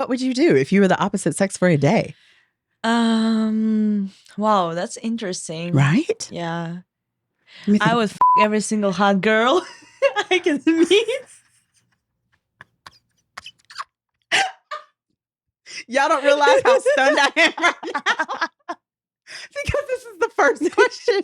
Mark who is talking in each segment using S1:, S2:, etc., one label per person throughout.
S1: What would you do if you were the opposite sex for a day?
S2: Wow, that's interesting.
S1: Right?
S2: Yeah.
S1: Let me think.
S2: I would every single hot girl I can meet.
S1: Y'all don't realize how stunned I am right now. Because this is the first question.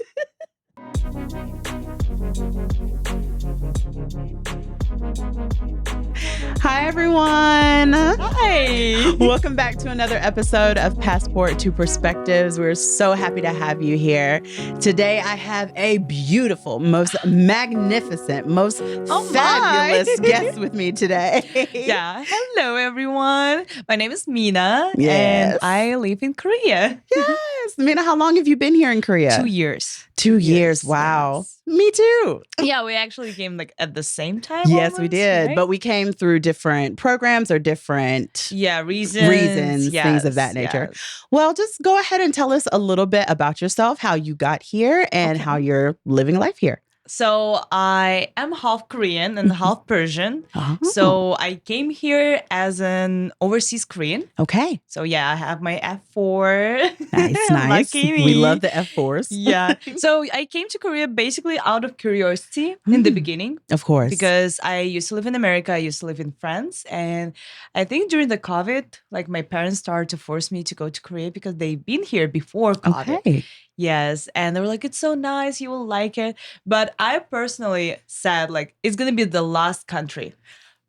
S1: Hi, everyone.
S2: Hi.
S1: Welcome back to another episode of Passport to Perspectives. We're so happy to have you here. Today, I have a beautiful, most magnificent, most fabulous guest with me today.
S2: Yeah. Hello, everyone. My name is Mina,
S1: Yes.
S2: and I live in Korea.
S1: Yes. Mina, how long have you been here in Korea?
S2: 2 years.
S1: 2 years. Wow.
S2: Yes.
S1: Me too.
S2: Yeah, we actually came like at the same time.
S1: Yes, we
S2: almost,
S1: did.
S2: right?
S1: But we came through different programs or different
S2: reasons,
S1: things of that nature.
S2: Yes.
S1: Well, just go ahead and tell us a little bit about yourself, how you got here and how you're living life here.
S2: So I am half Korean and half Persian.
S1: Oh.
S2: So I came here as an overseas Korean.
S1: Okay.
S2: So yeah, I have my F4.
S1: Nice.
S2: Lucky me.
S1: We love the F4s.
S2: Yeah. So I came to Korea basically out of curiosity in the beginning.
S1: Of course.
S2: Because I used to live in America, I used to live in France. And I think during the COVID, like my parents started to force me to go to Korea because they've been here before COVID.
S1: Okay.
S2: Yes. And they were like, it's so nice, you will like it. But I personally said, like, it's going to be the last country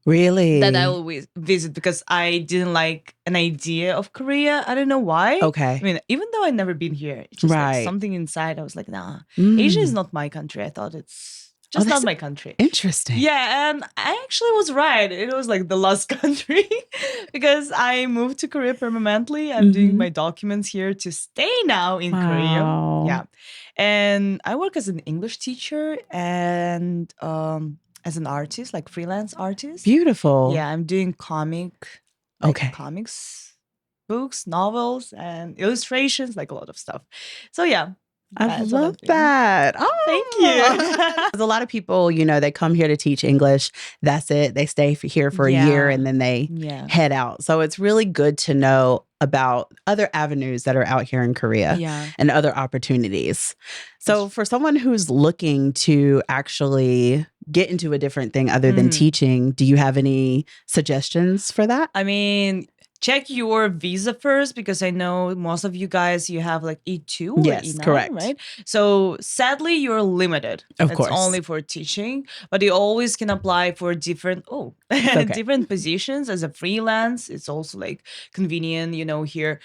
S1: Really?
S2: that I will visit because I didn't like an idea of Korea. I don't know why.
S1: Okay.
S2: I mean, even though I'd never been here, it's just
S1: Right.
S2: like something inside. I was like, nah, Asia is not my country. I thought it's just not my country.
S1: Interesting.
S2: Yeah, and I actually was right. It was like the last country because I moved to Korea permanently. I'm doing my documents here to stay now in Korea. Yeah. And I work as an English teacher and as an artist, like freelance artist.
S1: Beautiful.
S2: Yeah, I'm doing comics, books, novels, and illustrations, like a lot of stuff. So yeah.
S1: I love that. Oh,
S2: thank you.
S1: There's a lot of people, they come here to teach English. That's it. They stay here for a year and then they head out. So it's really good to know about other avenues that are out here in Korea and other opportunities. So for someone who's looking to actually get into a different thing other than teaching, do you have any suggestions for that?
S2: I mean, check your visa first because I know most of you guys, you have like E2 or E9,
S1: correct.
S2: Right? So sadly, you're limited.
S1: Of course.
S2: It's only for teaching, but you always can apply for different different positions as a freelance. It's also like convenient, here.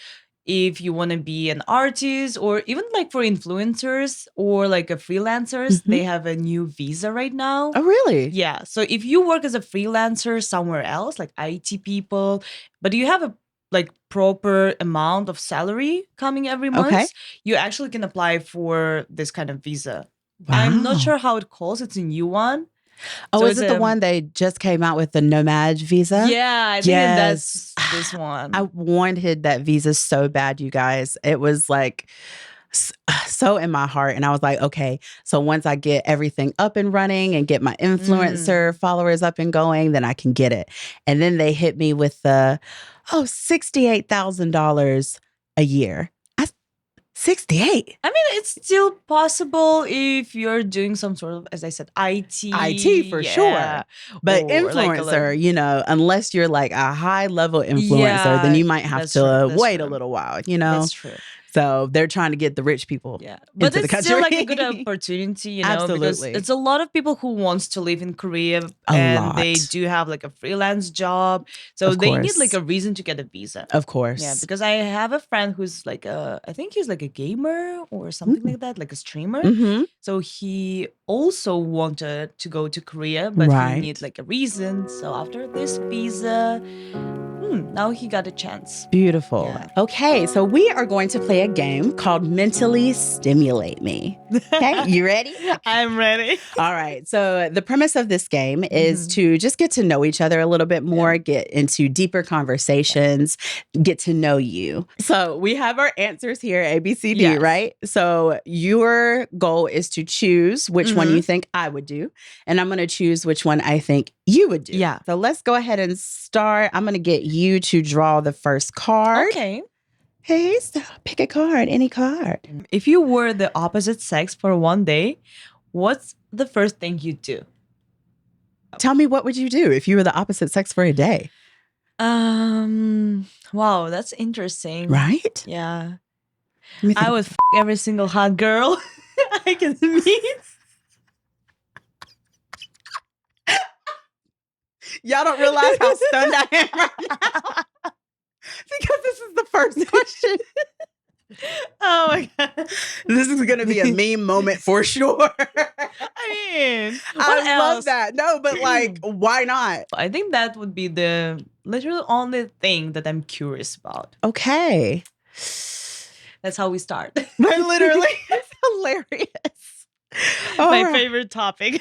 S2: If you want to be an artist or even like for influencers or like a freelancers, they have a new visa right now.
S1: Oh, really?
S2: Yeah. So if you work as a freelancer somewhere else, like IT people, but you have a like proper amount of salary coming every month, you actually can apply for this kind of visa.
S1: Wow.
S2: I'm not sure how it calls. It's a new one.
S1: Oh,
S2: So
S1: is it the one they just came out with, the nomad visa?
S2: Yeah, I think that's this one.
S1: I wanted that visa so bad, you guys. It was like so in my heart. And I was like, okay, so once I get everything up and running and get my influencer followers up and going, then I can get it. And then they hit me with the, $68,000 a year. 68.
S2: I mean, it's still possible if you're doing some sort of, as I said, IT.
S1: IT for sure. But influencer, unless you're like a high level influencer, then you might have to wait a little while,
S2: That's true.
S1: So they're trying to get the rich people
S2: but
S1: into the
S2: it's
S1: country.
S2: still like a good opportunity,
S1: Absolutely.
S2: because it's a lot of people who wants to live in Korea and they do have like a freelance job. So they need like a reason to get a visa.
S1: Of course.
S2: Yeah, because I have a friend who's like I think he's like a gamer or something like that, like a streamer. So he also wanted to go to Korea, but he needs like a reason. So after this visa, now he got a chance.
S1: Beautiful.
S2: Yeah.
S1: Okay, so we are going to play play a game called Mentally Stimulate Me. Okay, you ready?
S2: I'm ready.
S1: All right. So the premise of this game is to just get to know each other a little bit more, get into deeper conversations, get to know you. So we have our answers here, A, B, C, D, right? So your goal is to choose which one you think I would do, and I'm going to choose which one I think you would do.
S2: Yeah.
S1: So let's go ahead and start. I'm going to get you to draw the first card.
S2: Okay.
S1: Hey, so pick a card, any card.
S2: If you were the opposite sex for one day, what's the first thing you'd do?
S1: Tell me, what would you do if you were the opposite sex for a day?
S2: Wow, that's interesting.
S1: Right?
S2: Yeah. I would every single hot girl I can meet.
S1: Y'all don't realize how stunned I am right now. Because this is the first question.
S2: Oh my God.
S1: This is going to be a meme moment for sure.
S2: I mean,
S1: I love that. No, but like, why not?
S2: I think that would be the literal only thing that I'm curious about.
S1: Okay.
S2: That's how we start.
S1: Literally. It's hilarious.
S2: My favorite topic.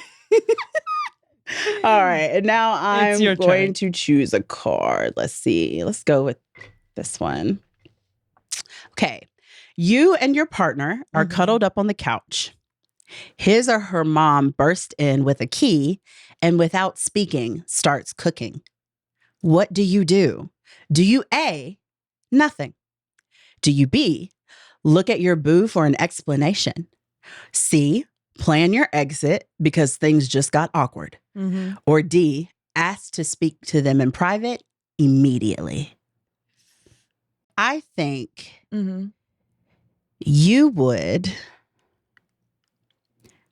S1: All right. And now I'm going to choose a card. Let's see. Let's go with this one. Okay. You and your partner are cuddled up on the couch. His or her mom bursts in with a key and without speaking starts cooking. What do you do? Do you A, nothing? Do you B, look at your boo for an explanation? C, plan your exit because things just got awkward? Or D, ask to speak to them in private immediately? I think you would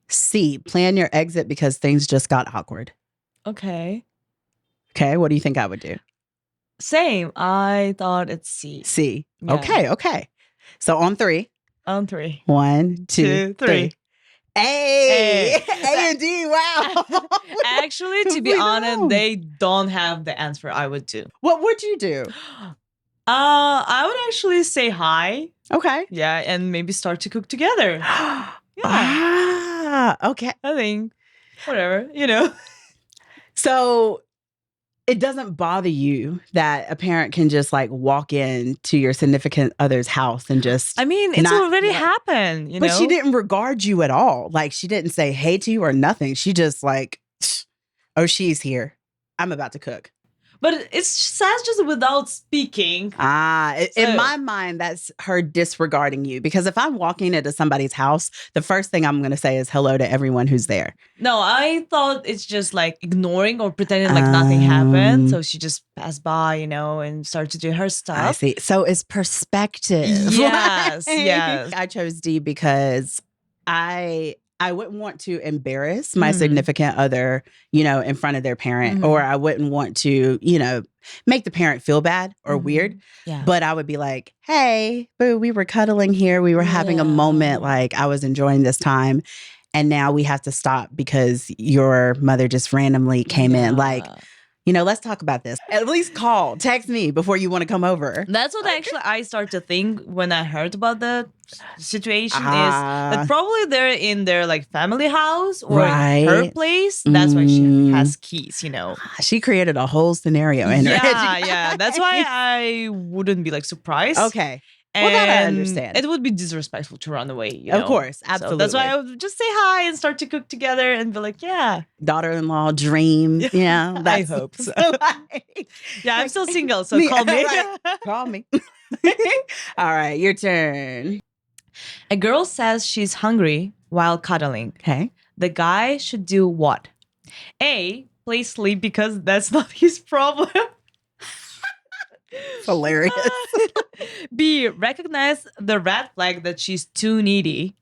S1: C, plan your exit because things just got awkward.
S2: Okay.
S1: Okay, what do you think I would do?
S2: Same. I thought it's C.
S1: C. Yeah. Okay. So on three.
S2: On three.
S1: 1, 2, 3. A and D. Wow.
S2: Actually, to be honest, they don't have the answer I would do.
S1: What would you do?
S2: I would actually say hi.
S1: Okay.
S2: Yeah, and maybe start to cook together.
S1: Okay.
S2: I think whatever.
S1: So it doesn't bother you that a parent can just like walk into your significant other's house and just...
S2: I mean, it's already happened,
S1: But she didn't regard you at all. Like, she didn't say hey to you or nothing. She just like, oh, she's here. I'm about to cook.
S2: But it says just without speaking.
S1: In my mind, that's her disregarding you. Because if I'm walking into somebody's house, the first thing I'm going to say is hello to everyone who's there.
S2: No, I thought it's just like ignoring or pretending like nothing happened. So she just passed by, and started to do her stuff.
S1: I see. So it's perspective.
S2: Yes, yes.
S1: I chose D because I wouldn't want to embarrass my significant other, in front of their parent, or I wouldn't want to, make the parent feel bad or weird.
S2: Yeah.
S1: But I would be like, hey, boo, we were cuddling here. We were having a moment. Like, I was enjoying this time. And now we have to stop because your mother just randomly came in. Like, let's talk about this. At least text me before you want to come over.
S2: That's what actually I start to think when I heard about the situation is that probably they're in their like family house or her place. That's why she has keys,
S1: She created a whole scenario in her head.
S2: Yeah. That's why I wouldn't be like surprised.
S1: Okay. Well, that I understand.
S2: It would be disrespectful to run away,
S1: Of course, absolutely.
S2: So that's why I would just say hi and start to cook together and be like, yeah.
S1: Daughter-in-law dream. Yeah.
S2: I hope so. Yeah, I'm still single, so call me.
S1: Right. Call me. All right, your turn.
S2: A girl says she's hungry while cuddling.
S1: Okay.
S2: The guy should do what? A, play sleep because that's not his problem.
S1: It's hilarious.
S2: B, recognize the red flag that she's too needy.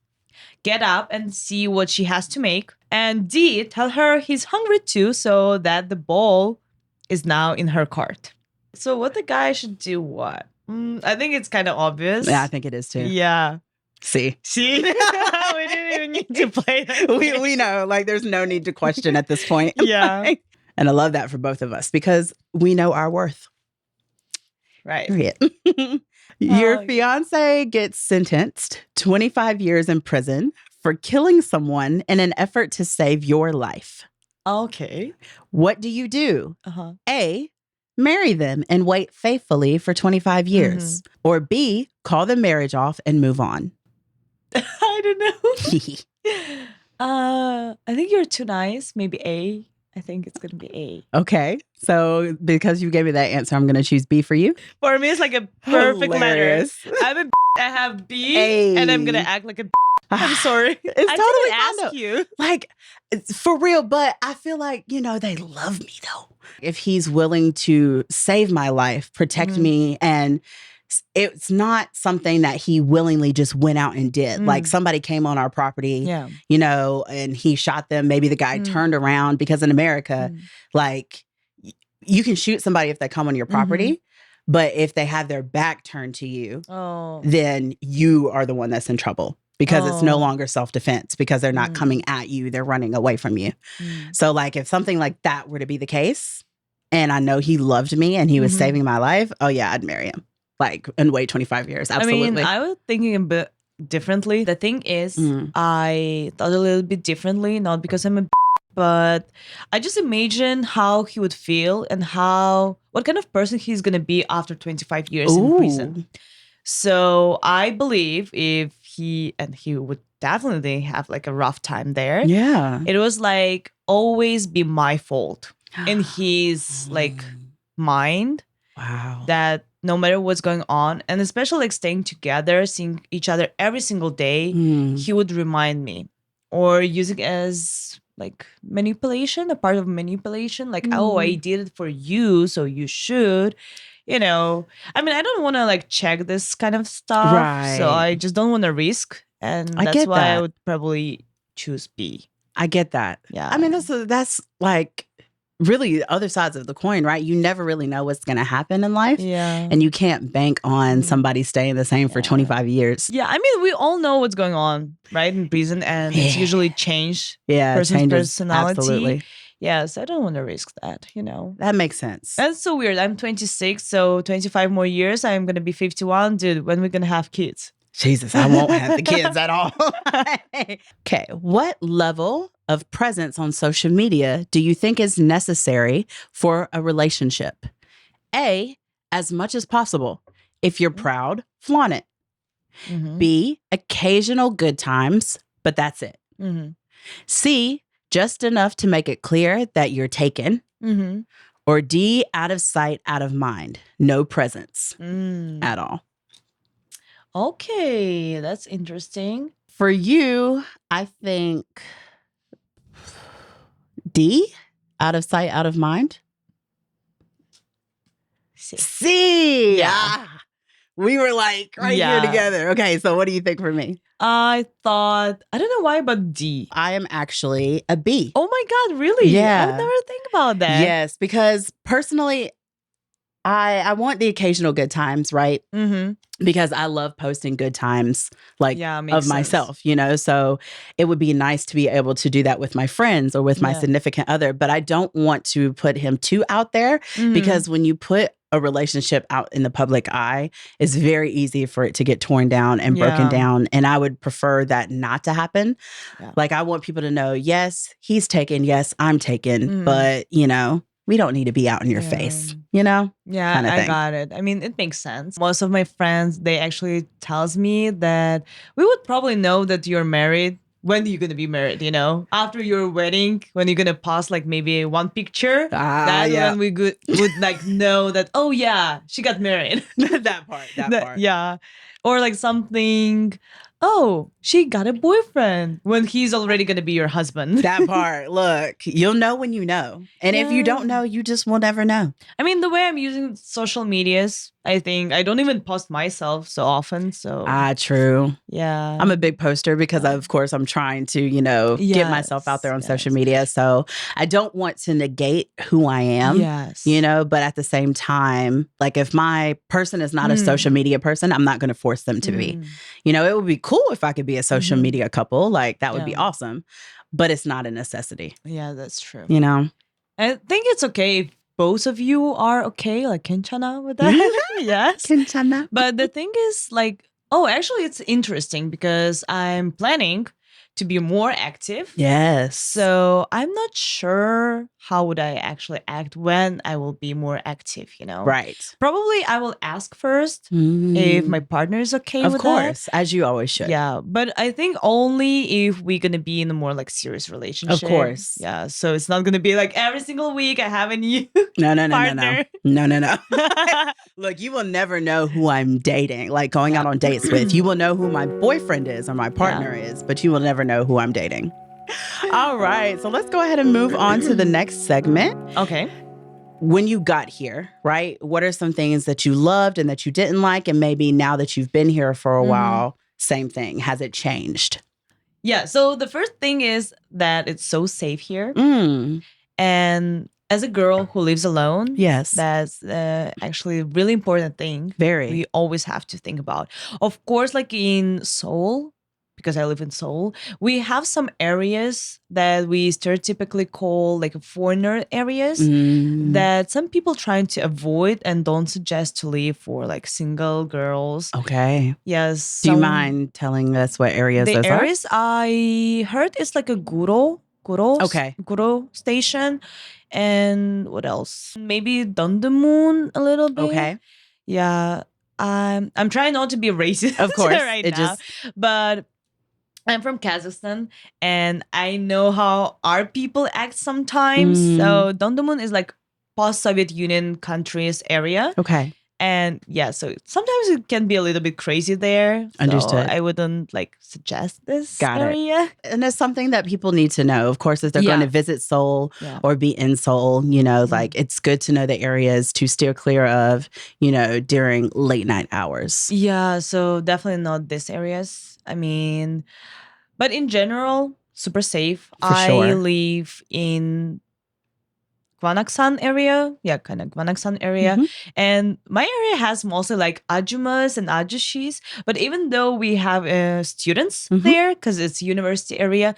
S2: Get up and see what she has to make. And D, tell her he's hungry too so that the bowl is now in her cart. So what the guy should do what? I think it's kind of obvious.
S1: Yeah, I think it is too.
S2: Yeah.
S1: See?
S2: We didn't even need to play that.
S1: We know, like, there's no need to question at this point.
S2: Yeah.
S1: And I love that for both of us because we know our worth.
S2: Right.
S1: Your fiance gets sentenced 25 years in prison for killing someone in an effort to save your life.
S2: Okay.
S1: What do you do? A, marry them and wait faithfully for 25 years. Or B, call the marriage off and move on.
S2: I don't know. I think you're too nice. Maybe A. I think it's going to be A.
S1: Okay. So because you gave me that answer, I'm going to choose B for you.
S2: For me, it's like a perfect letter. I'm a I have B, and I'm going to act like a I'm sorry.
S1: It's totally
S2: ask you.
S1: Like, for real, but I feel like, you know, they love me though. If he's willing to save my life, protect me, and it's not something that he willingly just went out and did. Like somebody came on our property, you know, and he shot them. Maybe the guy turned around, because in America, like you can shoot somebody if they come on your property. But if they have their back turned to you, then you are the one that's in trouble. Because it's no longer self-defense, because they're not coming at you, they're running away from you. So like if something like that were to be the case, and I know he loved me and he was saving my life, oh yeah, I'd marry him. Like, and wait 25 years, absolutely.
S2: I mean, I was thinking a bit differently. The thing is, I thought a little bit differently, not because I'm a but I just imagine how he would feel and what kind of person he's going to be after 25 years in prison. So I believe if he would definitely have like a rough time there.
S1: Yeah.
S2: It was like always be my fault in his like mind.
S1: Wow.
S2: That no matter what's going on, and especially like staying together, seeing each other every single day, he would remind me, or use it as like manipulation, a part of manipulation. Like, oh, I did it for you, so you should. You know, I mean, I don't want to like check this kind of stuff.
S1: Right.
S2: So I just don't want to risk. And that's why I would probably choose B.
S1: I get that.
S2: Yeah.
S1: I mean, that's like really other sides of the coin, right? You never really know what's going to happen in life.
S2: Yeah.
S1: And you can't bank on somebody staying the same for 25 years.
S2: Yeah. I mean, we all know what's going on, right? In prison. And it's usually changed.
S1: Yeah.
S2: Person's personality.
S1: Absolutely.
S2: Yes, I don't want to risk that, you know.
S1: That makes sense.
S2: That's so weird. I'm 26, so 25 more years, I'm going to be 51. Dude, when are we going to have kids?
S1: Jesus, I won't have the kids at all. Okay, what level of presence on social media do you think is necessary for a relationship? A, as much as possible. If you're proud, flaunt it. B, occasional good times, but that's it. C, just enough to make it clear that you're taken. Or D, out of sight, out of mind. No presence at all.
S2: Okay, that's interesting.
S1: For you, I think D, out of sight, out of mind. C.
S2: Yeah.
S1: We were like here together. Okay, so what do you think for me?
S2: I thought, I don't know why, but D.
S1: I am actually a B.
S2: Oh my God, really?
S1: Yeah.
S2: I would never think about that.
S1: Yes, because personally, I want the occasional good times, right? Because I love posting good times, like of myself, you know? So it would be nice to be able to do that with my friends or with my significant other, but I don't want to put him too out there because when you put a relationship out in the public eye, it's very easy for it to get torn down and broken down. And I would prefer that not to happen. Like, I want people to know, yes, he's taken. Yes, I'm taken. But, you know, we don't need to be out in your face, you know?
S2: Yeah, kind of I got it. I mean, it makes sense. Most of my friends, they actually tells me that we would probably know that you're married. When are you going to be married, you know? After your wedding, when you're going to post like maybe one picture, that's when we would like know that, oh yeah, she got married.
S1: that part.
S2: Yeah. Or like something, oh, she got a boyfriend when he's already going to be your husband.
S1: That part. Look, you'll know when you know. And if you don't know, you just will never know.
S2: I mean, the way I'm using social medias, I think I don't even post myself so often. So
S1: true.
S2: Yeah.
S1: I'm a big poster because of course I'm trying to, you know, get myself out there on social media. So I don't want to negate who I am. You know, but at the same time, like if my person is not a social media person, I'm not going to force them to be. You know, it would be cool if I could be a social media couple. Like that would be awesome. But it's not a necessity.
S2: Yeah, that's true.
S1: You know?
S2: I think it's okay if both of you are okay, like 괜찮아 with that. Yes.
S1: 괜찮아.
S2: But the thing is, like, actually, it's interesting because I'm planning to be more active.
S1: Yes.
S2: So I'm not sure how would I actually act when I will be more active,
S1: Right.
S2: Probably I will ask first if my partner is okay with that.
S1: Of course, as you always should.
S2: Yeah, but I think only if we're going to be in a more like serious relationship.
S1: Of course.
S2: Yeah, so it's not going to be like every single week I have a new partner.
S1: No. Look, you will never know who I'm dating, like going out on dates with. You will know who my boyfriend is or my partner is, but you will never know who I'm dating. All right, so let's go ahead and move on to the next segment.
S2: Okay.
S1: When you got here, right? What are some things that you loved and that you didn't like? And maybe now that you've been here for a while, same thing. Has it changed?
S2: Yeah. So the first thing is that it's so safe here. And as a girl who lives alone,
S1: yes,
S2: that's actually a really important thing.
S1: Very.
S2: We always have to think about. Of course, like in Seoul, because I live in Seoul, we have some areas that we stereotypically call like foreigner areas that some people trying to avoid and don't suggest to leave for like single girls.
S1: Okay.
S2: Yes.
S1: Do you mind telling us what areas those are?
S2: The areas I heard it's like a Guro station. And what else? Maybe Dondaemun a little bit.
S1: Okay.
S2: Yeah. I'm trying not to be racist
S1: of course,
S2: right now. But I'm from Kazakhstan and I know how our people act sometimes. So Dondaemun is like post-Soviet Union countries area.
S1: Okay.
S2: And yeah, so sometimes it can be a little bit crazy there.
S1: Understood.
S2: So I wouldn't like suggest this
S1: Got
S2: area.
S1: It. And it's something that people need to know. Of course, if they're going to visit Seoul or be in Seoul, like it's good to know the areas to steer clear of, during late night hours.
S2: Yeah, so definitely not these areas. I mean, but in general, super safe. I live in Kazakhstan area. Yeah, kind of Kazakhstan area. And my area has mostly like ajumas and ajushis. But even though we have students there, because it's university area,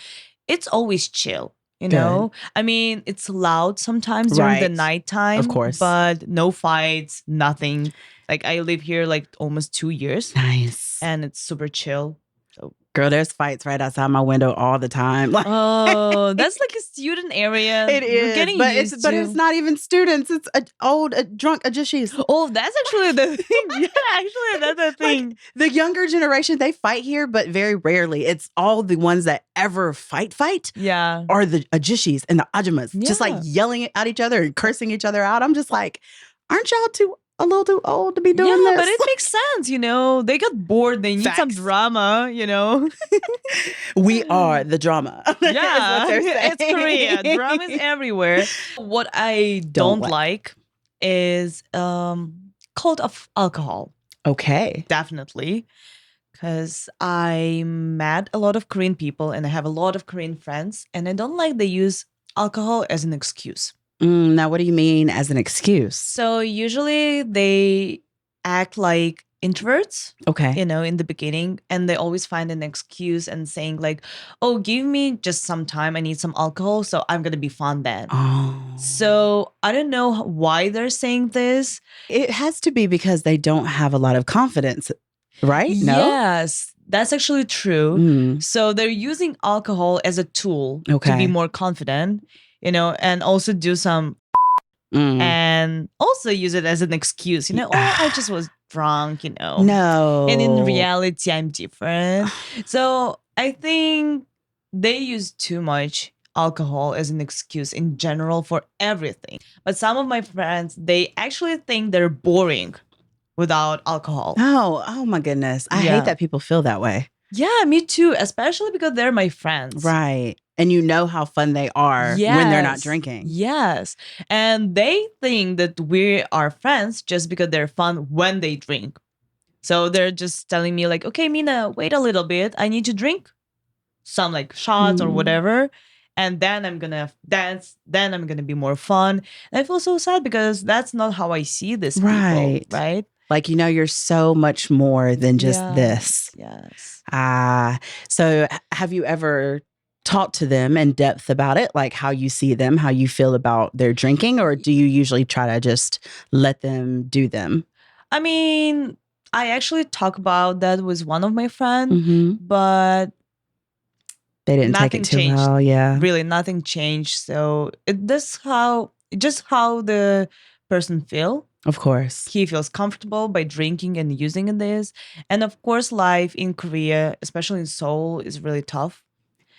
S2: it's always chill. I mean, it's loud sometimes during the nighttime.
S1: Of course.
S2: But no fights, nothing. Like I live here like almost 2 years.
S1: Nice.
S2: And it's super chill.
S1: Girl, there's fights right outside my window all the time.
S2: Oh, that's like a student area.
S1: It is, but it's not even students. It's drunk ajushis.
S2: Oh, that's actually the thing. Yeah, actually, that's the thing.
S1: Like, the younger generation, they fight here, but very rarely. It's all the ones that ever fight.
S2: Yeah,
S1: are the ajushis and the ajumas, just like yelling at each other and cursing each other out. I'm just like, aren't y'all a little too old to be doing this?
S2: Yeah, but it makes sense, They got bored. They need some drama,
S1: We are the drama.
S2: Yeah, it's Korea. Drama is everywhere. What I don't like is cult of alcohol.
S1: Okay.
S2: Definitely. Because I met a lot of Korean people and I have a lot of Korean friends. And I don't like they use alcohol as an excuse.
S1: Now, what do you mean as an excuse?
S2: So usually they act like introverts,
S1: okay,
S2: in the beginning, and they always find an excuse and saying like, oh, give me just some time. I need some alcohol. So I'm going to be fun then.
S1: Oh.
S2: So I don't know why they're saying this.
S1: It has to be because they don't have a lot of confidence, right? No?
S2: Yes. That's actually true. So they're using alcohol as a tool to be more confident. And also do some and also use it as an excuse, I just was drunk,
S1: No.
S2: And in reality, I'm different. So I think they use too much alcohol as an excuse in general for everything. But some of my friends, they actually think they're boring without alcohol.
S1: Oh my goodness. I hate that people feel that way.
S2: Yeah, me too, especially because they're my friends.
S1: Right. And you know how fun they are when they're not drinking.
S2: Yes. And they think that we are friends just because they're fun when they drink. So they're just telling me like, okay, Mina, wait a little bit. I need to drink some like shots or whatever. And then I'm going to dance. Then I'm going to be more fun. And I feel so sad because that's not how I see this people, right?
S1: Like, you're so much more than just this.
S2: Yes.
S1: So have you ever talk to them in depth about it, like how you see them, how you feel about their drinking, or do you usually try to just let them do them?
S2: I mean, I actually talk about that with one of my friends, but
S1: they didn't take it too well. Yeah,
S2: really, nothing changed. So just how the person feel.
S1: Of course,
S2: he feels comfortable by drinking and using this, and of course, life in Korea, especially in Seoul, is really tough.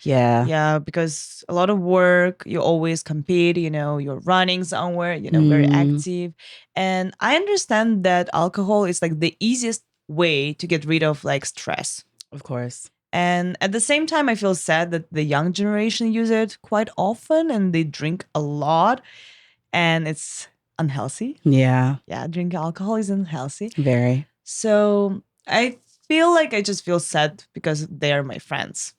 S2: Yeah, because a lot of work, you always compete, you're running somewhere, very active. And I understand that alcohol is like the easiest way to get rid of like stress.
S1: Of course.
S2: And at the same time, I feel sad that the young generation use it quite often and they drink a lot and it's unhealthy.
S1: Yeah.
S2: Yeah, drinking alcohol is unhealthy.
S1: Very.
S2: So I feel like I just feel sad because they are my friends.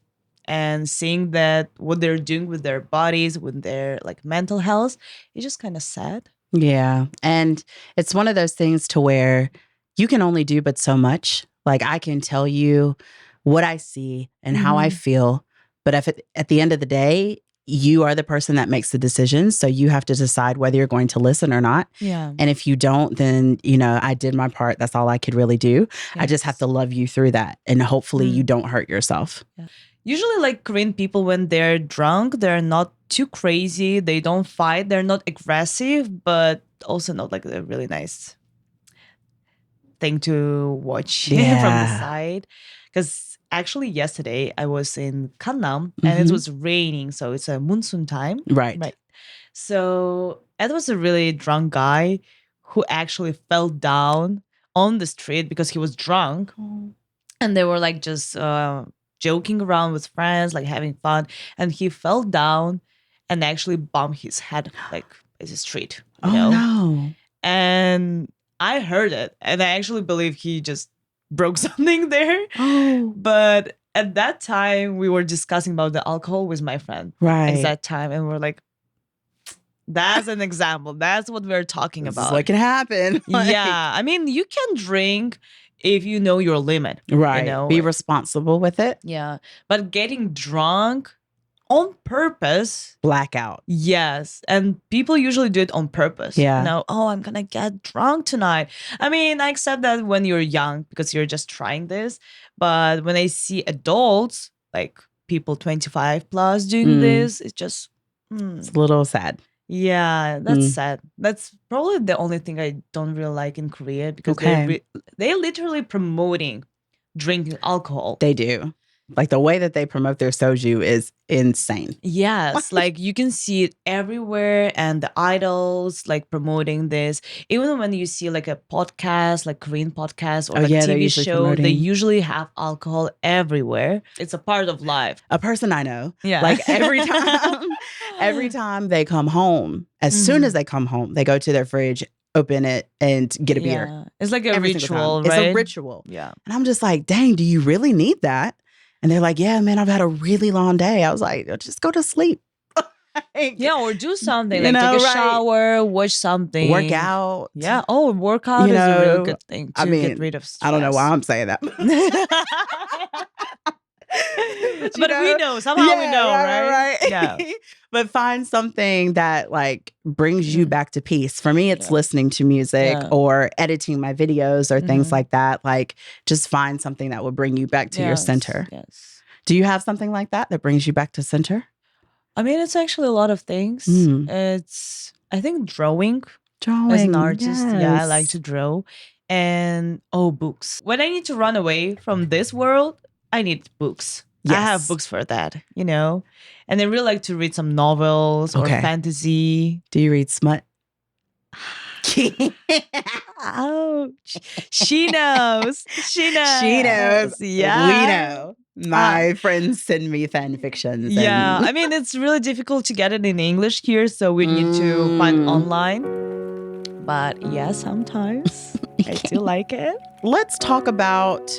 S2: And seeing that what they're doing with their bodies, with their like mental health, it's just kind of sad.
S1: Yeah. And it's one of those things to where you can only do but so much. Like I can tell you what I see and how I feel. But if at the end of the day, you are the person that makes the decisions. So you have to decide whether you're going to listen or not.
S2: Yeah.
S1: And if you don't, then, I did my part. That's all I could really do. Yes. I just have to love you through that. And hopefully you don't hurt yourself.
S2: Yeah. Usually like Korean people, when they're drunk, they're not too crazy. They don't fight. They're not aggressive, but also not like a really nice thing to watch from the side. Because actually yesterday I was in Gangnam and it was raining. So it's a monsoon time.
S1: Right.
S2: So it was a really drunk guy who actually fell down on the street because he was drunk. And they were like just joking around with friends, like having fun. And he fell down and actually bumped his head like in the street. You know?
S1: No.
S2: And I heard it. And I actually believe he just broke something there.
S1: Oh.
S2: But at that time, we were discussing about the alcohol with my friend.
S1: Right.
S2: At that time. And we're like, that's an example. That's what we're talking about.
S1: This is what can happen.
S2: Yeah. I mean, you can drink if you know your limit.
S1: Right. Be responsible with it.
S2: Yeah. But getting drunk on purpose.
S1: Blackout.
S2: Yes. And people usually do it on purpose.
S1: Yeah.
S2: Oh, I'm going to get drunk tonight. I mean, I accept that when you're young because you're just trying this. But when I see adults, like people 25 plus doing this, it's just...
S1: It's a little sad.
S2: Yeah, that's sad. That's probably the only thing I don't really like in Korea because they're literally promoting drinking alcohol.
S1: They do. Like the way that they promote their soju is insane.
S2: Yes, like you can see it everywhere and the idols like promoting this. Even when you see like a podcast, like Korean podcast or like TV show, they usually have alcohol everywhere. It's a part of life.
S1: A person I know, like every time they come home, as soon as they come home, they go to their fridge, open it and get a beer.
S2: It's like a ritual, right?
S1: It's a ritual.
S2: Yeah.
S1: And I'm just like, dang, do you really need that? And they're like, yeah, man, I've had a really long day. I was like, just go to sleep.
S2: Or do something. Like take a shower, watch something.
S1: Work out.
S2: Yeah. Oh, workout is a really good thing to get rid of stress.
S1: I don't know why I'm saying that.
S2: but we know. Somehow we know, right?
S1: Yeah. But find something that like brings you back to peace. For me, it's listening to music or editing my videos or things like that. Like just find something that will bring you back to your center.
S2: Yes.
S1: Do you have something like that brings you back to center?
S2: I mean, it's actually a lot of things. It's, I think, drawing as an artist.
S1: Yes.
S2: Yeah, I like to draw. And, books. When I need to run away from this world, I need books. Yes. I have books for that, And I really like to read some novels or fantasy.
S1: Do you read smut?
S2: Ouch. She knows. She knows.
S1: Yeah. We know. My friends send me fan fictions.
S2: Yeah. I mean, it's really difficult to get it in English here, so we need to find online. But yeah, sometimes I do like it.
S1: Let's talk about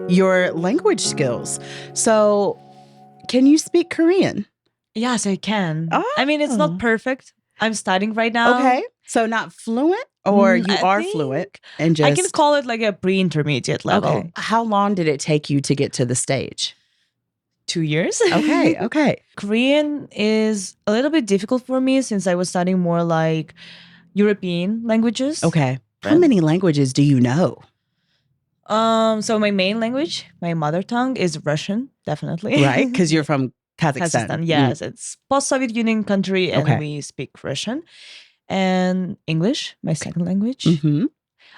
S1: your language skills. So, can you speak Korean?
S2: Yes, I can. I mean, it's not perfect. I'm studying right now.
S1: Okay. So not fluent or you are fluent and just...
S2: I can call it like a pre-intermediate level. Okay.
S1: How long did it take you to get to the stage?
S2: 2 years.
S1: Okay.
S2: Korean is a little bit difficult for me since I was studying more like European languages.
S1: Okay. How many languages do you know?
S2: So my main language, my mother tongue is Russian, definitely.
S1: Right? Because you're from Kazakhstan.
S2: Kazakhstan, yes. It's post-Soviet Union country and we speak Russian. And English, my second language.
S1: Mm-hmm.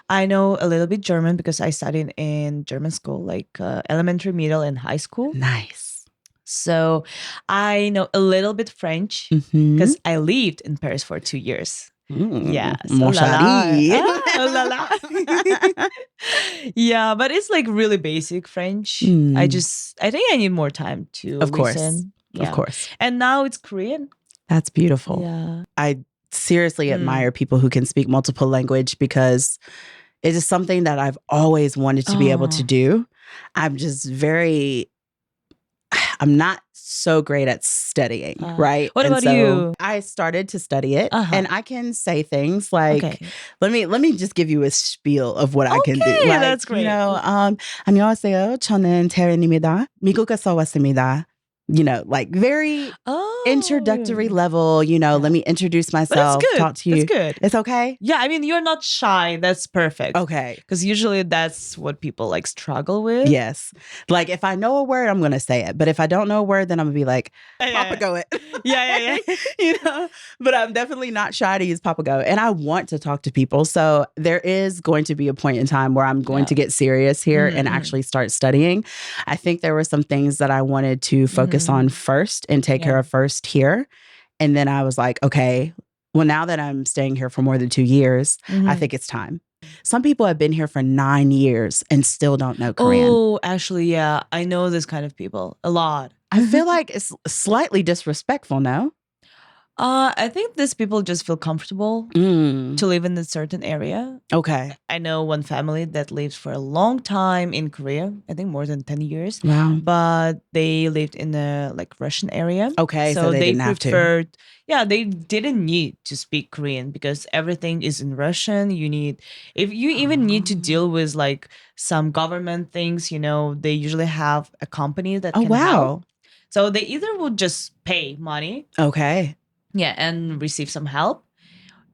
S2: I know a little bit German because I studied in German school, like elementary, middle, and high school.
S1: Nice.
S2: So I know a little bit French because I lived in Paris for 2 years. Yeah.
S1: Mon chéri.
S2: La la. Yeah, but it's like really basic French. I think I need more time to listen.
S1: Of course.
S2: And now it's Korean.
S1: That's beautiful.
S2: Yeah.
S1: I seriously admire people who can speak multiple language because it is something that I've always wanted to be able to do. I'm not so great at studying, right?
S2: What about you?
S1: I started to study it and I can say things like, let me just give you a spiel of what I can do. Like,
S2: that's great.
S1: You know, 안녕하세요. 저는 태린입니다. 미국에서 왔습니다. You know, like very introductory level, you know, let me introduce myself, talk to you.
S2: It's good.
S1: It's okay?
S2: Yeah, I mean, you're not shy. That's perfect.
S1: Okay.
S2: Because usually that's what people like struggle with.
S1: Yes. Like if I know a word, I'm going to say it. But if I don't know a word, then I'm going to be like, Papa go it.
S2: Yeah.
S1: You know, but I'm definitely not shy to use Papa go. And I want to talk to people. So there is going to be a point in time where I'm going to get serious here and actually start studying. I think there were some things that I wanted to focus on first and take care of first here. And then I was like, okay, well, now that I'm staying here for more than 2 years, I think it's time. Some people have been here for 9 years and still don't know Korean.
S2: Oh, actually, yeah. I know this kind of people a lot.
S1: I feel like it's slightly disrespectful, no?
S2: I think these people just feel comfortable to live in a certain area.
S1: Okay.
S2: I know one family that lives for a long time in Korea. I think more than 10 years.
S1: Wow.
S2: But they lived in a like Russian area.
S1: Okay, so they didn't have to.
S2: Yeah, they didn't need to speak Korean because everything is in Russian. If you even need to deal with like some government things, you know, they usually have a company that can help. So they either would just pay money.
S1: Okay.
S2: Yeah, and receive some help.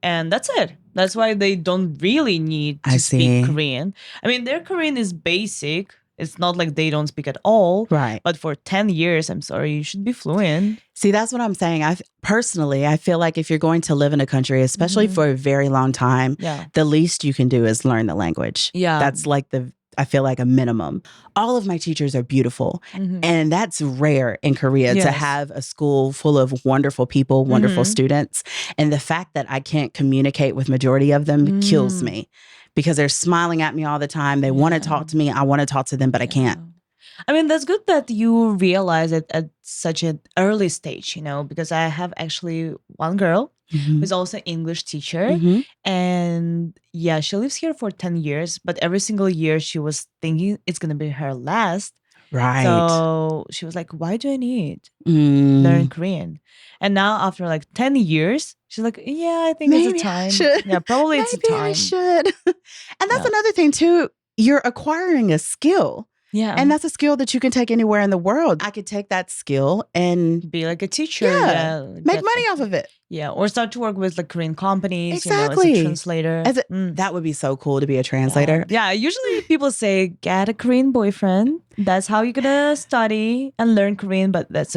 S2: And that's it. That's why they don't really need to speak Korean. I mean, their Korean is basic. It's not like they don't speak at all.
S1: Right.
S2: But for 10 years, I'm sorry, you should be fluent.
S1: See, that's what I'm saying. Personally, I feel like if you're going to live in a country, especially for a very long time, the least you can do is learn the language.
S2: Yeah.
S1: That's like I feel like a minimum. All of my teachers are beautiful. And that's rare in Korea to have a school full of wonderful people, wonderful students. And the fact that I can't communicate with majority of them kills me because they're smiling at me all the time. They want to talk to me. I want to talk to them, but I can't.
S2: I mean, that's good that you realize it at such an early stage, you know, because I have actually one girl who's also an English teacher. And yeah, she lives here for 10 years, but every single year she was thinking it's going to be her last.
S1: Right.
S2: So she was like, why do I need learn Korean? And now after like 10 years, she's like, yeah, I think it's a time. Yeah, probably it's a time.
S1: Maybe I should. And that's another thing too. You're acquiring a skill.
S2: Yeah.
S1: And that's a skill that you can take anywhere in the world. I could take that skill and
S2: be like a teacher.
S1: Yeah. Make money off of it.
S2: Yeah. Or start to work with like Korean companies,
S1: exactly.
S2: You know, as a translator.
S1: That would be so cool to be a translator.
S2: Yeah. Usually people say, get a Korean boyfriend. That's how you're going to study and learn Korean. But that's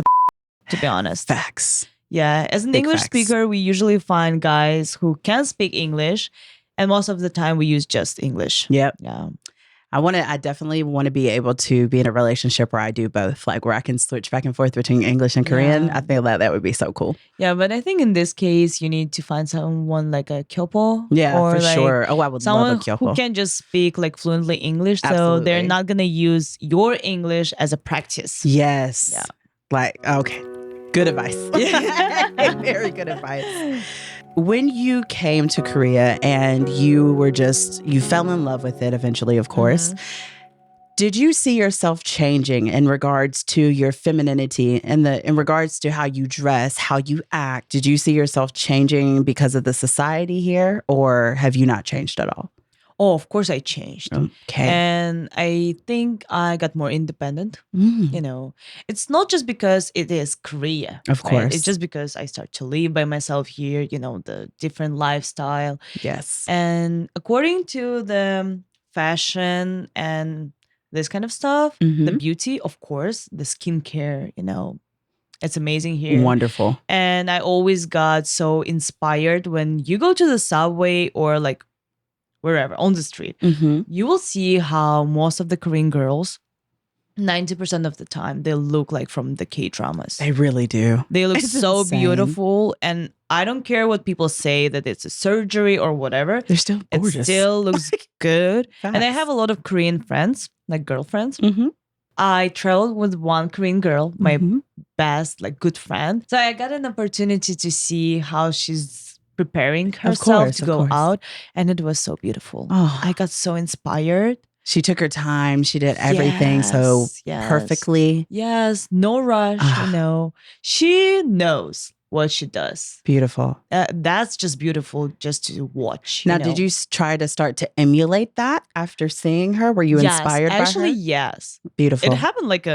S2: to be honest.
S1: Facts.
S2: Yeah. As an English speaker, we usually find guys who can speak English. And most of the time we use just English.
S1: Yep.
S2: Yeah.
S1: I definitely want to be able to be in a relationship where I do both, like where I can switch back and forth between English and Korean. I think that would be so cool.
S2: Yeah, but I think in this case, you need to find someone like a kyopo.
S1: Yeah, or for sure. Oh, I would love a kyopo.
S2: Who can just speak like fluently English.
S1: Absolutely.
S2: So they're not going to use your English as a practice.
S1: Yes.
S2: Yeah.
S1: Like, okay. Good advice. Very good advice. When you came to Korea and you fell in love with it eventually, of course, did you see yourself changing in regards to your femininity and in regards to how you dress, how you act? Did you see yourself changing because of the society here, or have you not changed at all?
S2: Oh, of course I changed.
S1: Okay.
S2: And I think I got more independent. You know, it's not just because it is Korea.
S1: Of
S2: right?
S1: course.
S2: It's just because I start to live by myself here, you know, the different lifestyle.
S1: Yes.
S2: And according to the fashion and this kind of stuff, the beauty, of course, the skincare, you know, it's amazing here.
S1: Wonderful.
S2: And I always got so inspired when you go to the subway or like wherever on the street, you will see how most of the Korean girls, 90% of the time, they look like from the K-dramas.
S1: They really do.
S2: They look
S1: It's
S2: so
S1: insane.
S2: beautiful. And I don't care what people say that it's a surgery or whatever.
S1: They're still gorgeous.
S2: It still looks good.
S1: Facts.
S2: And I have a lot of Korean friends, like girlfriends. I traveled with one Korean girl, my best, like good friend. So I got an opportunity to see how she's preparing herself to go out. And it was so beautiful.
S1: Oh.
S2: I got so inspired.
S1: She took her time. She did everything so perfectly.
S2: Yes. No rush, you know. She knows what she does.
S1: Beautiful.
S2: That's just beautiful just to watch.
S1: Now, did you try to start to emulate that after seeing her? Were you inspired by her?
S2: Actually, yes.
S1: Beautiful.
S2: It happened like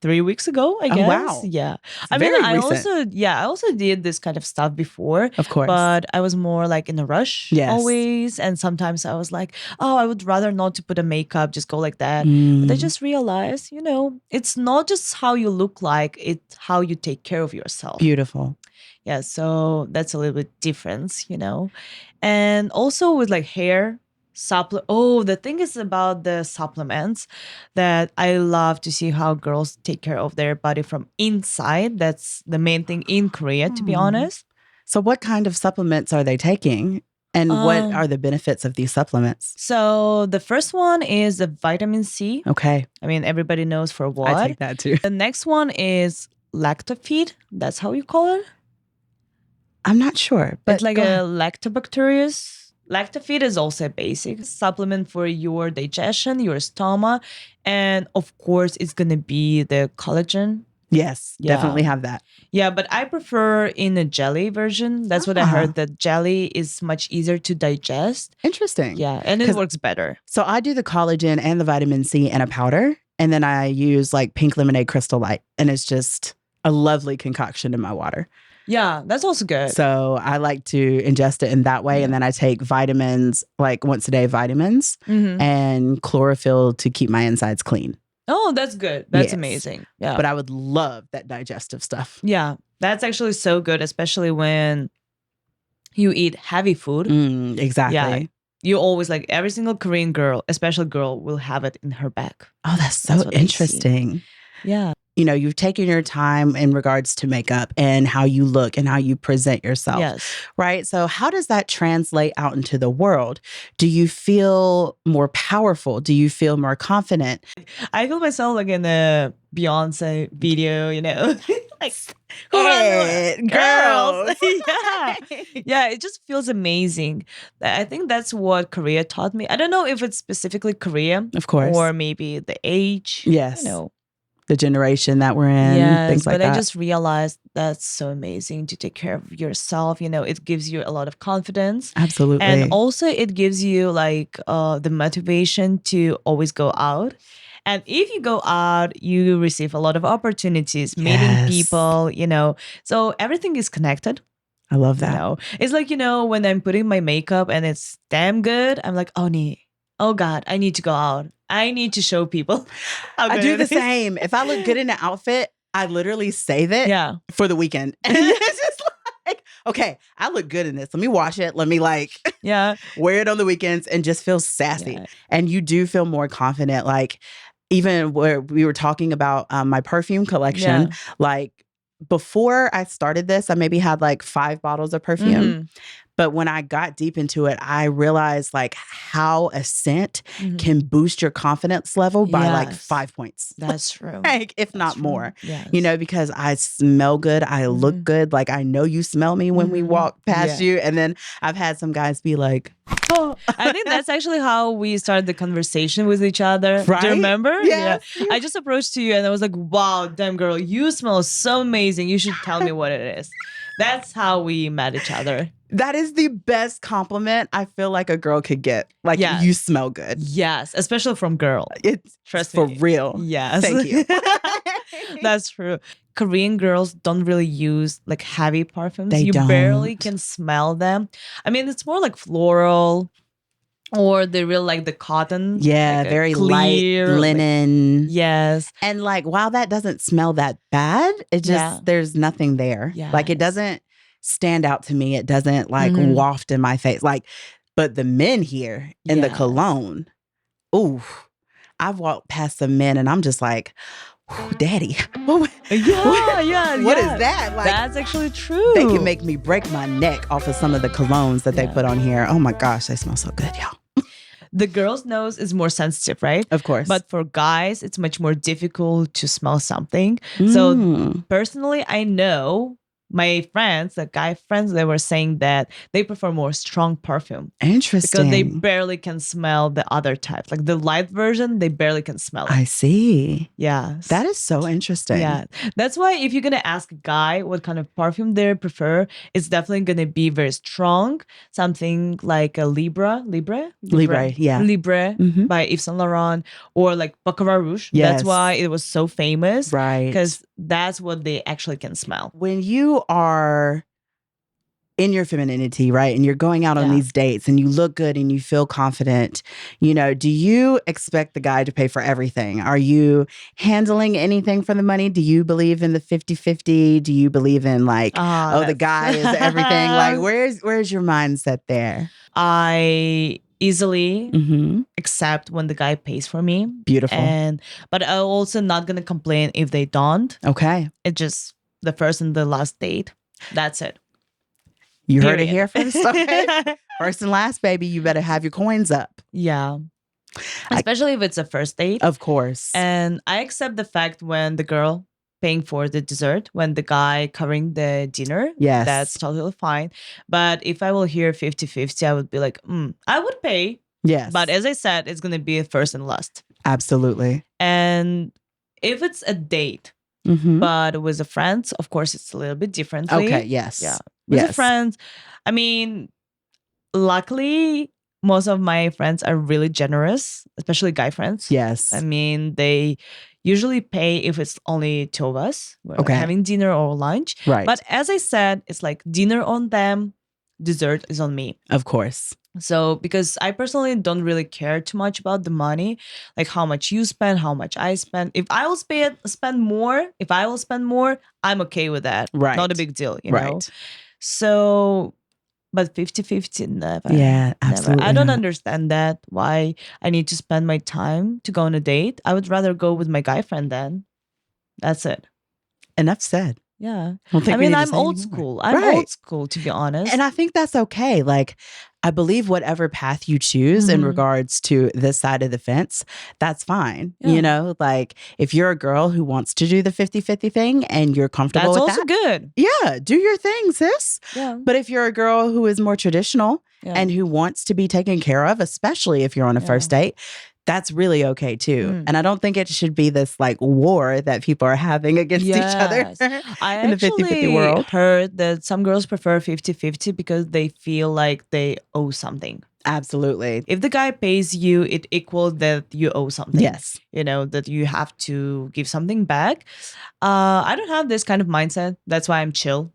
S2: 3 weeks ago, I guess.
S1: Wow.
S2: Yeah.
S1: It's
S2: I mean, I
S1: recent.
S2: also did this kind of stuff before.
S1: Of course.
S2: But I was more like in a rush always. And sometimes I was like, oh, I would rather not to put a makeup, just go like that. But I just realized, you know, it's not just how you look like, it's how you take care of yourself.
S1: Beautiful.
S2: Yeah. So that's a little bit difference, you know. And also with like hair, the thing is about the supplements that I love to see how girls take care of their body from inside. That's the main thing in Korea, to be honest.
S1: So what kind of supplements are they taking? And what are the benefits of these supplements?
S2: So the first one is the vitamin C.
S1: Okay.
S2: I mean, everybody knows for what.
S1: I take that too.
S2: The next one is lactofeed. That's how you call it?
S1: I'm not sure. But
S2: it's like a lactobacterius. Lactofeed is also a basic supplement for your digestion, your stomach, and of course, it's gonna be the collagen.
S1: Yes, definitely have that.
S2: Yeah, but I prefer in a jelly version. That's what I heard. That jelly is much easier to digest.
S1: Interesting.
S2: Yeah, and it works better.
S1: So I do the collagen and the vitamin C in a powder, and then I use like pink lemonade crystal light, and it's just a lovely concoction in my water.
S2: Yeah, that's also good.
S1: So I like to ingest it in that way. And then I take vitamins, like once a day vitamins and chlorophyll to keep my insides clean.
S2: Oh, that's good. That's amazing. Yeah.
S1: But I would love that digestive stuff.
S2: Yeah, that's actually so good, especially when you eat heavy food.
S1: Exactly.
S2: Yeah. You always like every single Korean girl, especially girl, will have it in her bag.
S1: Oh, that's so interesting.
S2: Yeah.
S1: You know, you've taken your time in regards to makeup and how you look and how you present yourself.
S2: Yes.
S1: Right. So how does that translate out into the world? Do you feel more powerful? Do you feel more confident?
S2: I feel myself like in a Beyonce video, you know, like
S1: girls.
S2: Yeah. Yeah. It just feels amazing. I think that's what Korea taught me. I don't know if it's specifically Korea,
S1: of course,
S2: or maybe the age.
S1: Yes.
S2: You know.
S1: The generation that we're in, things like that.
S2: But I just realized that's so amazing to take care of yourself. You know, it gives you a lot of confidence.
S1: Absolutely.
S2: And also it gives you like the motivation to always go out. And if you go out, you receive a lot of opportunities, meeting people, you know. So everything is connected.
S1: I love that.
S2: You know? It's like, you know, when I'm putting my makeup and it's damn good, I'm like, oh God, I need to go out. I need to show people.
S1: I do the same. If I look good in an outfit, I literally save it for the weekend. And it's just like, okay, I look good in this. Let me wash it. Let me like wear it on the weekends and just feel sassy. Yeah. And you do feel more confident. Like even where we were talking about my perfume collection, like before I started this, I maybe had like 5 bottles of perfume. But when I got deep into it, I realized like how a scent can boost your confidence level by like 5 points.
S2: That's true.
S1: Like, if not more, you know, because I smell good. I look good. Like, I know you smell me when we walk past you. And then I've had some guys be like, oh.
S2: I think that's actually how we started the conversation with each other.
S1: Right?
S2: Do you remember?
S1: Yes.
S2: Yeah. I just approached you and I was like, wow, damn girl, you smell so amazing. You should tell me what it is. That's how we met each other.
S1: That is the best compliment I feel like a girl could get. Like, you smell good.
S2: Yes, especially from girl.
S1: It's for real.
S2: Yes.
S1: Thank you.
S2: That's true. Korean girls don't really use like heavy perfumes.
S1: They don't.
S2: Barely can smell them. I mean, it's more like floral, or they really like the cotton.
S1: Yeah,
S2: like
S1: very
S2: clear,
S1: light linen.
S2: Like, yes.
S1: And like, while that doesn't smell that bad, it just, there's nothing there.
S2: Yes.
S1: Like, it doesn't stand out to me. It doesn't like waft in my face. Like, but the men here in the cologne, ooh, I've walked past some men and I'm just like, daddy.
S2: What is
S1: that? Like,
S2: that's actually true.
S1: They can make me break my neck off of some of the colognes that they put on here. Oh my gosh, they smell so good, y'all.
S2: The girl's nose is more sensitive, right?
S1: Of course.
S2: But for guys, it's much more difficult to smell something. So personally, I know my friends, the guy friends, they were saying that they prefer more strong perfume.
S1: Interesting.
S2: Because they barely can smell the other types. Like the light version, they barely can smell it.
S1: I see.
S2: Yeah.
S1: That is so interesting.
S2: Yeah. That's why if you're going to ask a guy what kind of perfume they prefer, it's definitely going to be very strong. Something like a Libre,
S1: yeah.
S2: Libre by Yves Saint Laurent, or like Baccarat Rouge.
S1: Yes.
S2: That's why it was so famous.
S1: Right.
S2: Because that's what they actually can smell.
S1: When you are in your femininity, right, and you're going out on these dates and you look good and you feel confident, you know, do you expect the guy to pay for everything? Are you handling anything for the money? Do you believe in the 50-50? Do you believe in like, the guy is everything? Like, where's your mindset there?
S2: I easily accept when the guy pays for me.
S1: Beautiful.
S2: But I'm also not gonna complain if they don't.
S1: Okay.
S2: It's just the first and the last date. That's it.
S1: You heard it here first. Okay. First and last, baby. You better have your coins up.
S2: Yeah. Especially if it's a first date.
S1: Of course.
S2: And I accept the fact when the girl paying for the dessert, when the guy covering the dinner.
S1: Yes.
S2: That's totally fine. But if I will hear 50-50, I would be like, I would pay.
S1: Yes.
S2: But as I said, it's going to be first and last.
S1: Absolutely.
S2: And if it's a date, but with a friend, of course, it's a little bit differently.
S1: Okay, yes.
S2: Yeah. With a friend, I mean, luckily, most of my friends are really generous, especially guy friends.
S1: Yes.
S2: I mean, they usually pay if it's only two of us. We're having dinner or lunch.
S1: Right.
S2: But as I said, it's like dinner on them, dessert is on me.
S1: Of course.
S2: So, because I personally don't really care too much about the money, like how much you spend, how much I spend. If I will spend more, I'm okay with that.
S1: Right.
S2: Not a big deal, you know? So, but 50-50, never.
S1: Yeah, absolutely.
S2: Never. I don't understand that, why I need to spend my time to go on a date. I would rather go with my guy friend then. That's it.
S1: Enough said.
S2: Yeah. I mean, I'm old school. I'm old school, to be honest.
S1: And I think that's okay. Like, I believe whatever path you choose in regards to this side of the fence, that's fine. Yeah. You know, like if you're a girl who wants to do the 50-50 thing and you're comfortable with that.
S2: That's also good.
S1: Yeah. Do your thing, sis.
S2: Yeah.
S1: But if you're a girl who is more traditional and who wants to be taken care of, especially if you're on a first date, that's really okay too. And I don't think it should be this like war that people are having against each other
S2: I
S1: in the 50-50 world.
S2: Heard that some girls prefer 50-50 because they feel like they owe something.
S1: Absolutely.
S2: If the guy pays you, it equals that you owe something.
S1: Yes.
S2: You know, that you have to give something back. I don't have this kind of mindset. That's why I'm chill.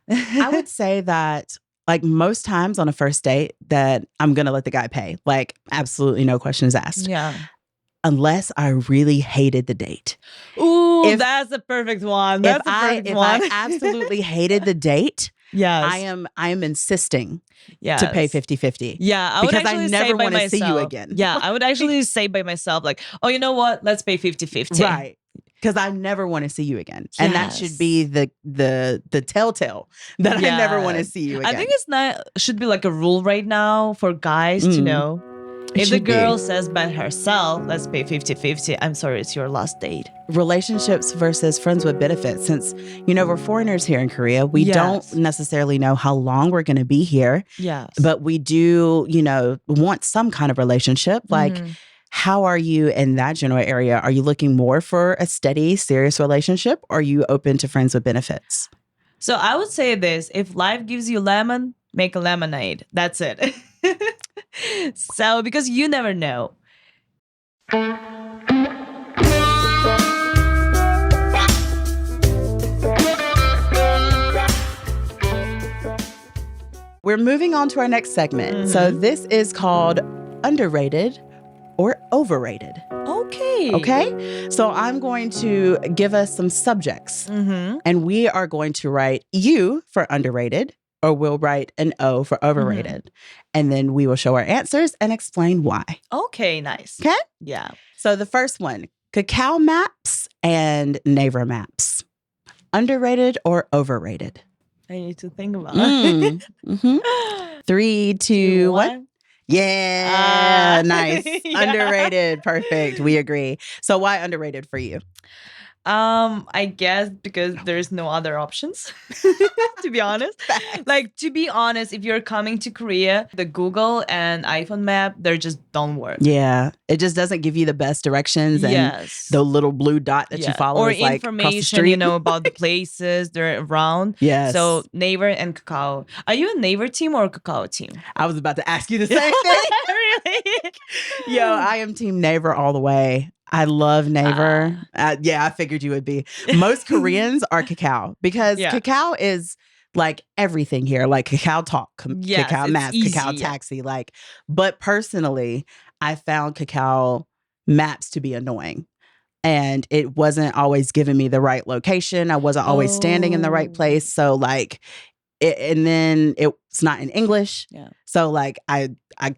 S1: I would say that like most times on a first date that I'm going to let the guy pay. Like absolutely no questions asked.
S2: Yeah.
S1: Unless I really hated the date.
S2: Ooh, that's the perfect one. That's the perfect one.
S1: If I absolutely hated the date,
S2: yes.
S1: I am insisting to pay 50-50.
S2: Yeah, I would
S1: because
S2: actually
S1: I never want to see you again.
S2: Yeah, I would actually say by myself like, oh, you know what? Let's pay 50-50.
S1: Right. Because I never want to see you again. Yes. And that should be the telltale that I never want to see you again.
S2: I think should be like a rule right now for guys to know. If the girl says by herself, let's pay 50-50, I'm sorry, it's your last date.
S1: Relationships versus friends with benefits. Since, you know, we're foreigners here in Korea, we don't necessarily know how long we're going to be here.
S2: Yes.
S1: But we do, you know, want some kind of relationship. Like, how are you in that general area? Are you looking more for a steady, serious relationship? Or are you open to friends with benefits?
S2: So I would say this, if life gives you lemon, make a lemonade. That's it. So, because you never know.
S1: We're moving on to our next segment. So this is called Underrated or Overrated. Okay. So I'm going to give us some subjects and we are going to write U for underrated, or we'll write an O for overrated. And then we will show our answers and explain why.
S2: Okay, nice.
S1: Okay?
S2: Yeah.
S1: So the first one, Kakao maps and Naver maps. Underrated or overrated?
S2: I need to think about it.
S1: 3, 2, 1. Yeah, nice.
S2: Yeah.
S1: Underrated. Perfect. We agree. So why underrated for you?
S2: I guess because there's no other options, to be honest. Like, to be honest, if you're coming to Korea, the Google and iPhone map, they just don't work.
S1: Yeah. It just doesn't give you the best directions. And the little blue dot that you follow
S2: or
S1: is like
S2: information,
S1: across the street.
S2: about the places they're around.
S1: Yes.
S2: So Naver and Kakao. Are you a Naver team or a Kakao team?
S1: I was about to ask you the same thing.
S2: Really?
S1: Yo, I am team Naver all the way. I love Naver. Yeah, I figured you would be. Most Koreans are Kakao because Kakao is like everything here, like Kakao Talk, Kakao Maps, Kakao Taxi. Like, but personally, I found Kakao Maps to be annoying. And it wasn't always giving me the right location. I wasn't always standing in the right place. So like, and then it's not in English. Yeah. So like, I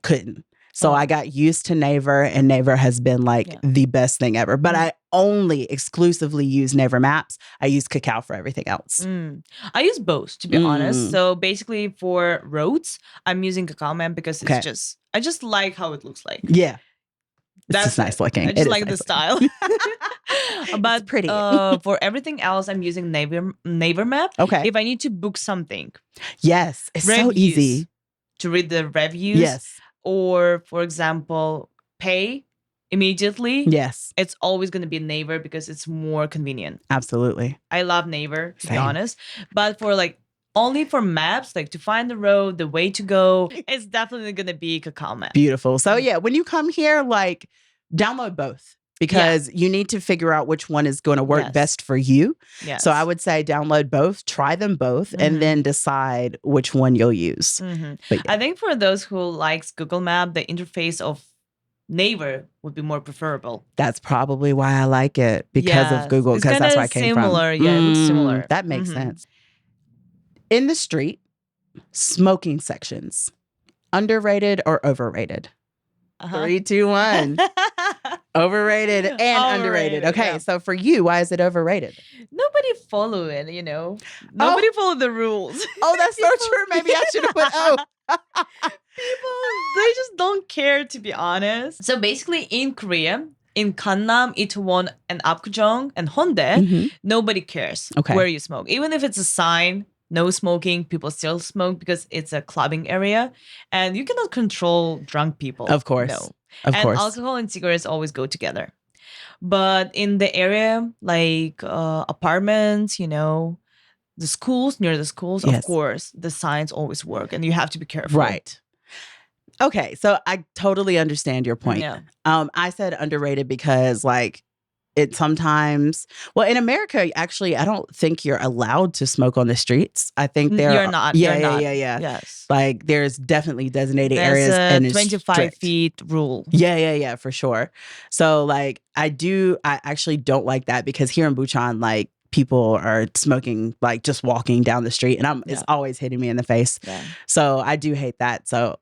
S1: couldn't. So I got used to Naver, and Naver has been like the best thing ever. But I only exclusively use Naver Maps. I use Kakao for everything else.
S2: I use both, to be honest. So basically for roads, I'm using Kakao Map because it's I just like how it looks like.
S1: Yeah. That's just nice looking.
S2: I just like the style. But
S1: it's pretty.
S2: For everything else, I'm using Naver Map.
S1: Okay.
S2: If I need to book something.
S1: Yes. It's so easy.
S2: To read the reviews.
S1: Yes.
S2: Or, for example, pay immediately.
S1: Yes.
S2: It's always going to be Naver because it's more convenient.
S1: Absolutely.
S2: I love Naver, to be honest. But for like, only for maps, like to find the road, the way to go, it's definitely going to be Kakao Map.
S1: Beautiful. So yeah, when you come here, like download both. Because you need to figure out which one is going to work best for you. Yes. So I would say download both, try them both, and then decide which one you'll use.
S2: I think for those who likes Google Map, the interface of Naver would be more preferable.
S1: That's probably why I like it, because of Google, because that's where I came from.
S2: Yeah, it looks similar.
S1: That makes sense. In the street, smoking sections, underrated or overrated? 3, 2, 1. Overrated and underrated. Okay, so for you, why is it overrated?
S2: Nobody follow it, Nobody follow the rules.
S1: Oh, that's so true. Maybe I should have put
S2: People, they just don't care, to be honest. So basically in Korea, in Gangnam, Itaewon, and Apgujeong, and Hondae, nobody cares where you smoke. Even if it's a sign, no smoking, people still smoke because it's a clubbing area. And you cannot control drunk people.
S1: Of course.
S2: No. And alcohol and cigarettes always go together. But in the area, like apartments, the schools, near the schools, of course, the signs always work and you have to be careful.
S1: Right. Okay. So I totally understand your point. Yeah. I said underrated because like, it sometimes, well, in America, actually, I don't think you're allowed to smoke on the streets. I think
S2: you're not.
S1: Yeah.
S2: Yes.
S1: Like there's definitely designated areas and it's
S2: 25
S1: strict.
S2: feet rule.
S1: Yeah, for sure. So like I actually don't like that because here in Bucheon, like people are smoking, like just walking down the street and it's always hitting me in the face. Yeah. So I do hate that. So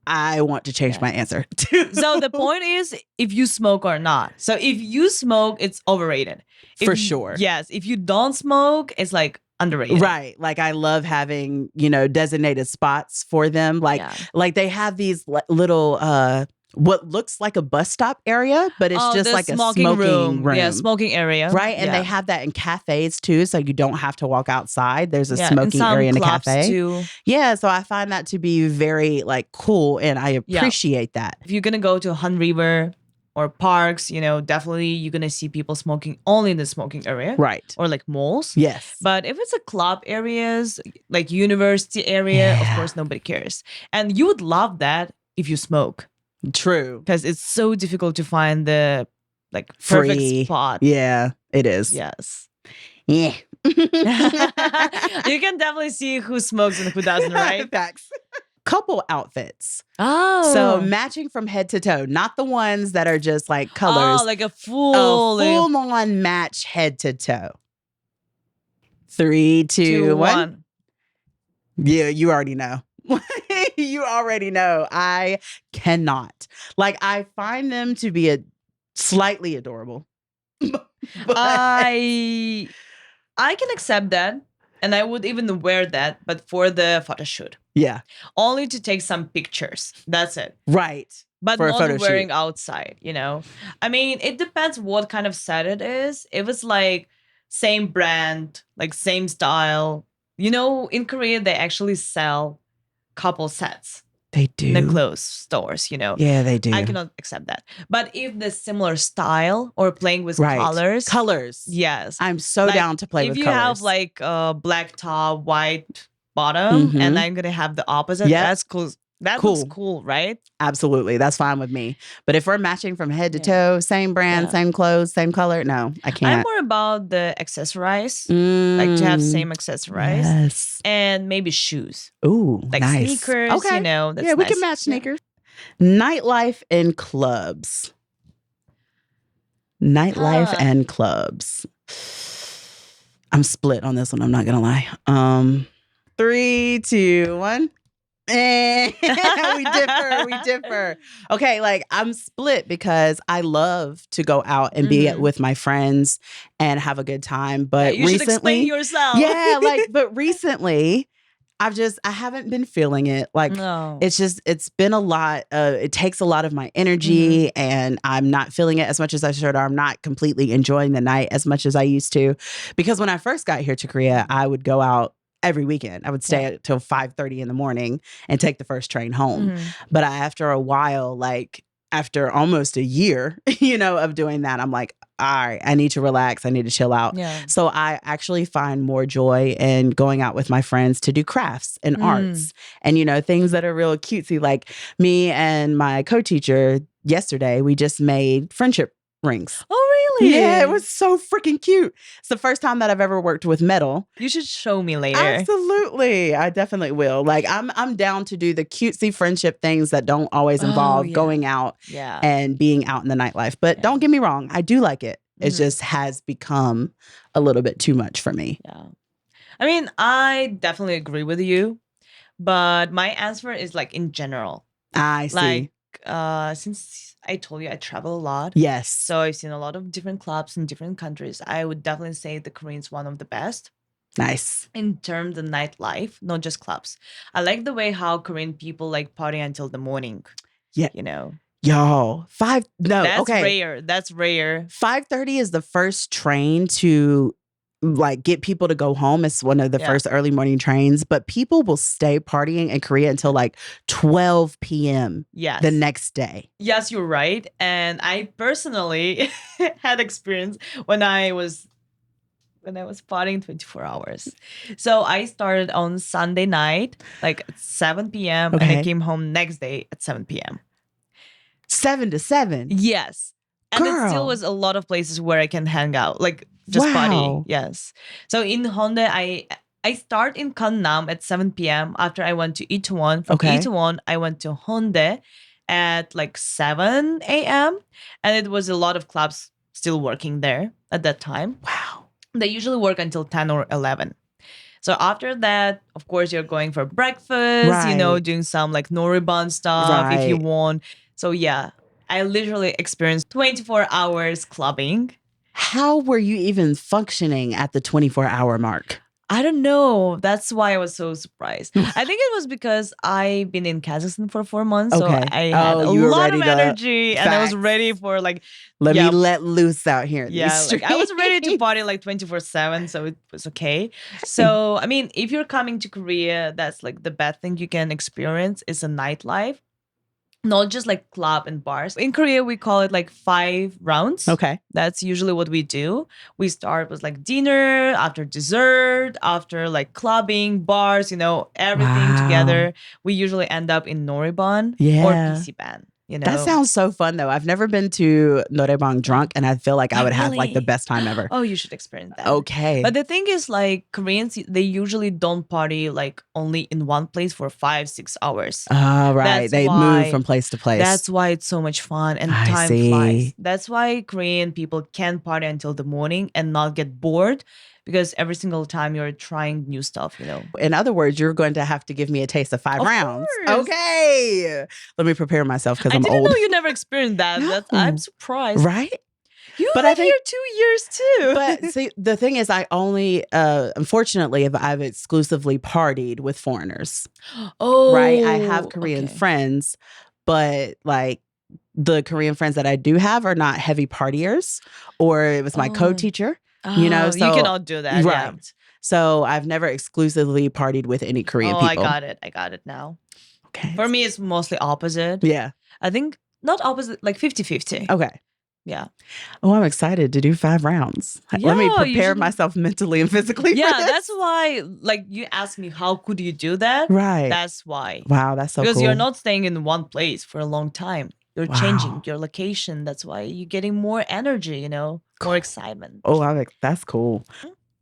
S1: I want to change my answer.
S2: So the point is if you smoke or not. So if you smoke, it's overrated.
S1: For sure.
S2: Yes. If you don't smoke, it's like underrated.
S1: Right. Like I love having, designated spots for them. Like they have these little what looks like a bus stop area, but it's just like a smoking room.
S2: Yeah, smoking area.
S1: Right. And they have that in cafes too. So you don't have to walk outside. There's a smoking area in a cafe.
S2: Too.
S1: Yeah. So I find that to be very like cool and I appreciate that.
S2: If you're going to go to Han River, or parks, definitely you're going to see people smoking only in the smoking area.
S1: Right.
S2: Or like malls.
S1: Yes.
S2: But if it's a club areas, like university area, of course, nobody cares. And you would love that if you smoke.
S1: True.
S2: Because it's so difficult to find the like perfect spot.
S1: Yeah, it is.
S2: Yes.
S1: Yeah.
S2: You can definitely see who smokes and who doesn't, right?
S1: Facts. Couple outfits.
S2: Oh.
S1: So matching from head to toe, not the ones that are just like colors.
S2: Oh, like a full-on
S1: match head to toe. 3, 2, 1. Yeah, you already know. You already know. I cannot. Like, I find them to be slightly adorable.
S2: I can accept that. And I would even wear that, but for the photo shoot.
S1: Yeah.
S2: Only to take some pictures. That's it.
S1: Right.
S2: But for not wearing outside, I mean, it depends what kind of set it is. If it's like same brand, like same style. In Korea, they actually sell couple sets.
S1: They do.
S2: In the clothes stores,
S1: Yeah, they do.
S2: I cannot accept that. But if the similar style or playing with colors. Yes.
S1: I'm so down to play with colors.
S2: If you have like a black top, white bottom, and I'm going to have the opposite, that's cool. Looks cool, right?
S1: Absolutely. That's fine with me. But if we're matching from head to toe, same brand, same clothes, same color, no, I can't.
S2: I'm more about the accessorize. Like to have same accessorize.
S1: Yes.
S2: And maybe shoes.
S1: Ooh,
S2: like
S1: nice.
S2: Sneakers,
S1: okay.
S2: That's
S1: we can match sneakers. Nightlife and clubs. Nightlife and clubs. I'm split on this one. I'm not going to lie. 3, 2, 1. We differ. Okay, like I'm split because I love to go out and be with my friends and have a good time. But
S2: you
S1: recently,
S2: should explain yourself.
S1: but recently, I haven't been feeling it. Like it's been a lot. It takes a lot of my energy, and I'm not feeling it as much as I should. Or I'm not completely enjoying the night as much as I used to. Because when I first got here to Korea, I would go out every weekend. I would stay till 5:30 in the morning and take the first train home. But after a while, like after almost a year, of doing that, I'm like, all right, I need to relax. I need to chill out. Yeah. So I actually find more joy in going out with my friends to do crafts and arts and, things that are real cutesy. Like me and my co-teacher yesterday, we just made friendship rings.
S2: Oh, really?
S1: Yeah, it was so freaking cute. It's the first time that I've ever worked with metal.
S2: You should show me later.
S1: Absolutely. I definitely will. Like I'm down to do the cutesy friendship things that don't always involve going out and being out in the nightlife. But don't get me wrong, I do like it. It just has become a little bit too much for me.
S2: Yeah. I mean, I definitely agree with you, but my answer is like in general.
S1: I see.
S2: Like, since I told you I travel a lot.
S1: Yes.
S2: So I've seen a lot of different clubs in different countries. I would definitely say the Korean's one of the best.
S1: Nice.
S2: In terms of nightlife, not just clubs. I like the way how Korean people like party until the morning.
S1: Yeah.
S2: Yo,
S1: That's
S2: rare. That's rare.
S1: 5:30 is the first train to like get people to go home. It's one of the first early morning trains, but people will stay partying in Korea until like 12 p.m. the next day.
S2: Yes, you're right. And I personally had experience when I was partying 24 hours. So I started on Sunday night, like at 7 p.m. and I came home next day at 7 p.m.
S1: 7 to 7?
S2: Yes. And it still was a lot of places where I can hang out, like just party. Yes. So in Hyundai, I start in Gangnam at 7 p.m. after I went to Itaewon. From Itaewon, I went to Hyundai at like 7 a.m. And it was a lot of clubs still working there at that time.
S1: Wow.
S2: They usually work until 10 or 11. So after that, of course, you're going for breakfast, doing some like nori bun stuff if you want. So yeah, I literally experienced 24 hours clubbing.
S1: How were you even functioning at the 24-hour mark?
S2: I don't know. That's why I was so surprised. I think it was because I've been in Kazakhstan for 4 months. So I had a lot of energy and I was ready for like...
S1: Let me let loose out here.
S2: Like, I was ready to party like 24/7. So it was okay. So, I mean, if you're coming to Korea, that's like the best thing you can experience is a nightlife. not just like club and bars. In Korea, we call it like 5 rounds.
S1: Okay.
S2: That's usually what we do. We start with like dinner, after dessert, after like clubbing, bars, everything together. We usually end up in Noreban or PC-ban.
S1: That sounds so fun, though. I've never been to Noreban drunk, and I feel like I would have like the best time ever.
S2: Oh, you should experience that.
S1: Okay.
S2: But the thing is, like, Koreans, they usually don't party like only in one place for 5-6 hours.
S1: Oh, right. They move from place to place.
S2: That's why it's so much fun and time flies. That's why Korean people can party until the morning and not get bored. Because every single time you're trying new stuff,
S1: In other words, you're going to have to give me a taste of 5 rounds.
S2: Course.
S1: Okay. Let me prepare myself because I'm old.
S2: I didn't know you never experienced that. I'm surprised.
S1: Right?
S2: You live here 2 years too.
S1: But see, the thing is, I only, unfortunately, I've exclusively partied with foreigners.
S2: Oh.
S1: Right? I have Korean friends, but like, the Korean friends that I do have are not heavy partiers, or it was my co-teacher. So
S2: you cannot do that.
S1: Right. Yeah. So I've never exclusively partied with any Korean people.
S2: I got it now.
S1: Okay.
S2: For me, it's mostly opposite.
S1: Yeah.
S2: I think not opposite, like 50-50.
S1: Okay.
S2: Yeah.
S1: Oh, I'm excited to do 5 rounds. Let me prepare myself mentally and physically.
S2: Yeah,
S1: for this.
S2: that's why, like, you asked me, how could you do that?
S1: Right.
S2: That's why.
S1: Wow, that's so cool.
S2: Because you're not staying in one place for a long time. You're changing your location. That's why you're getting more energy, more excitement.
S1: Oh, that's cool.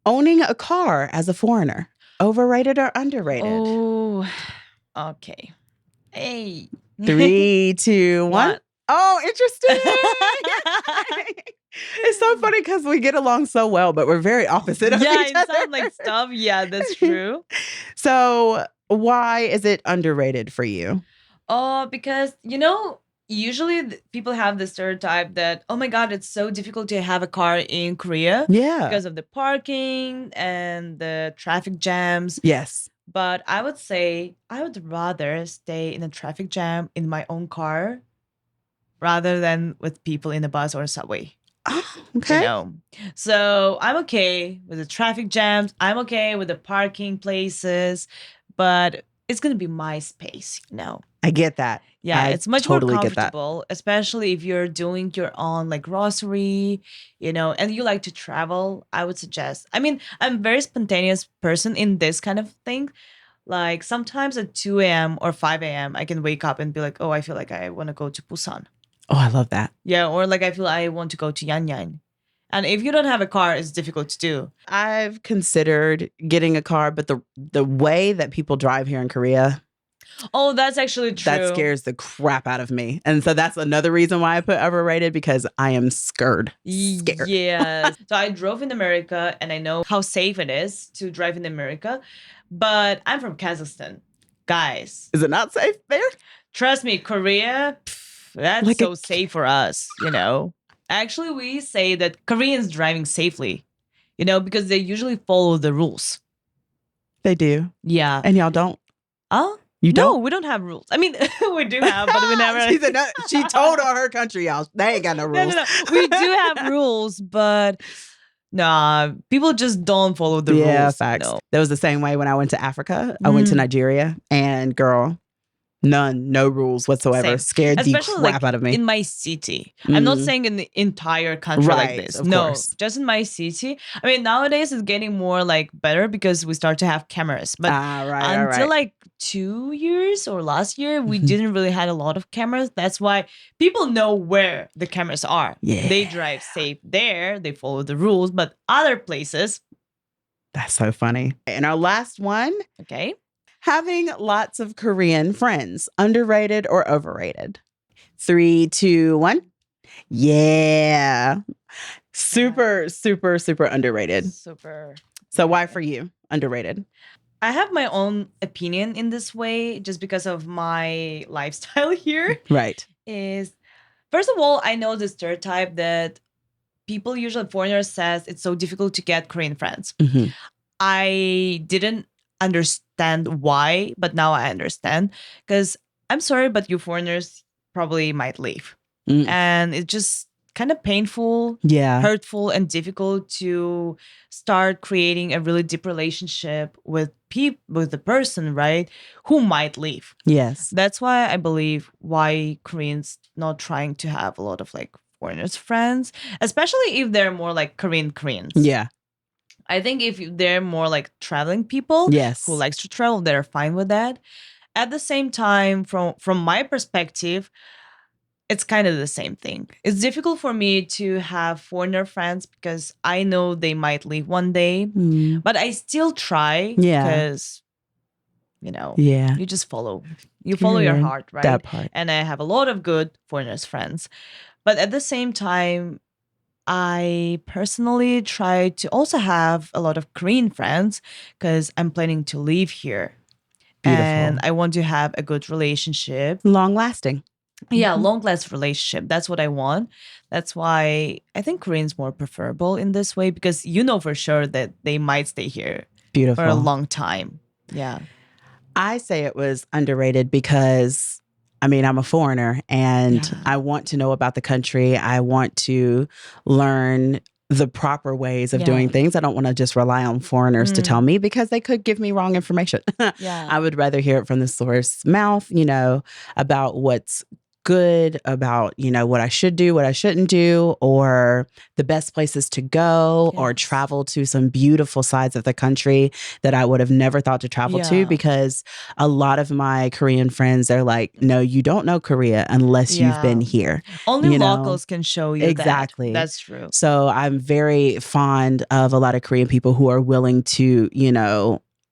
S1: Owning a car as a foreigner, overrated or underrated?
S2: Oh, okay. Hey.
S1: 3, 2, 1. Oh, interesting. It's so funny because we get along so well, but we're very opposite of each other.
S2: Yeah, it sounds like stuff. Yeah, that's true.
S1: So why is it underrated for you?
S2: Because, usually people have the stereotype that, oh my God, it's so difficult to have a car in Korea.
S1: Yeah.
S2: Because of the parking and the traffic jams.
S1: Yes.
S2: But I would say I would rather stay in a traffic jam in my own car rather than with people in a bus or a subway.
S1: Oh, okay.
S2: So I'm okay with the traffic jams. I'm okay with the parking places. But it's going to be my space,
S1: I get that.
S2: Yeah, it's much more comfortable, especially if you're doing your own like grocery, and you like to travel. I would suggest. I mean, I'm a very spontaneous person in this kind of thing. Like sometimes at 2 a.m. or 5 a.m., I can wake up and be like, oh, I feel like I want to go to Busan.
S1: Oh, I love that.
S2: Yeah, or like I feel I want to go to Yanyan. And if you don't have a car, it's difficult to do.
S1: I've considered getting a car, but the way that people drive here in Korea.
S2: Oh, that's actually true.
S1: That scares the crap out of me. And so that's another reason why I put overrated, because I am scared.
S2: Yeah. So I drove in America and I know how safe it is to drive in America. But I'm from Kazakhstan. Guys.
S1: Is it not safe there?
S2: Trust me, Korea, that's like so safe for us, Actually, we say that Koreans driving safely, because they usually follow the rules.
S1: They do.
S2: Yeah.
S1: And y'all don't?
S2: Oh?
S1: You don't?
S2: No, we don't have rules. I mean, we do have, but we never.
S1: She told all her country, y'all, they ain't got no rules.
S2: No. We do have rules, but nah, people just don't follow the rules.
S1: Yeah, facts. No. That was the same way when I went to Africa. I went to Nigeria, and girl, no rules whatsoever.
S2: Same.
S1: Scared
S2: especially
S1: the crap out of me.
S2: In my city. I'm not saying in the entire country like this.
S1: Of
S2: no,
S1: course.
S2: Just in my city. I mean, nowadays it's getting more like better because we start to have cameras. But until like 2 years or last year, we didn't really had a lot of cameras. That's why people know where the cameras are.
S1: Yeah.
S2: They drive safe there. They follow the rules. But other places.
S1: That's so funny. And our last one.
S2: Okay.
S1: Having lots of Korean friends, underrated or overrated? 3, 2, 1. Yeah. Super underrated.
S2: Super.
S1: So why for you, underrated?
S2: I have my own opinion in this way just because of my lifestyle here.
S1: Right.
S2: Is first of all, I know the stereotype that people usually, foreigners says it's so difficult to get Korean friends.
S1: Mm-hmm.
S2: I didn't understand why, but now I understand. Because I'm sorry, but you foreigners probably might leave. And it's just kind of painful, hurtful, and difficult to start creating a really deep relationship with the person, right? Who might leave.
S1: Yes.
S2: That's why I believe why Koreans not trying to have a lot of like foreigners friends, especially if they're more like Koreans.
S1: Yeah.
S2: I think if they're more like traveling people who likes to travel, they're fine with that. At the same time, from my perspective, it's kind of the same thing. It's difficult for me to have foreigner friends because I know they might leave one day, but I still try because, you just follow your heart, right?
S1: That part.
S2: And I have a lot of good foreigners friends. But at the same time, I personally try to also have a lot of Korean friends because I'm planning to live here.
S1: Beautiful.
S2: And I want to have a good relationship.
S1: Long lasting.
S2: Yeah, long-lasting relationship. That's what I want. That's why I think Korean's more preferable in this way because you know for sure that they might stay here for a long time. Yeah.
S1: I say it was underrated because, I mean, I'm a foreigner and I want to know about the country. I want to learn the proper ways of doing things. I don't want to just rely on foreigners to tell me because they could give me wrong information. I would rather hear it from the source mouth, about what's good, about, what I should do, what I shouldn't do, or the best places to go, or travel to some beautiful sides of the country that I would have never thought to travel to, because a lot of my Korean friends are like, no, you don't know Korea unless you've been here.
S2: Only locals can show you
S1: exactly.
S2: That's true.
S1: So I'm very fond of a lot of Korean people who are willing to,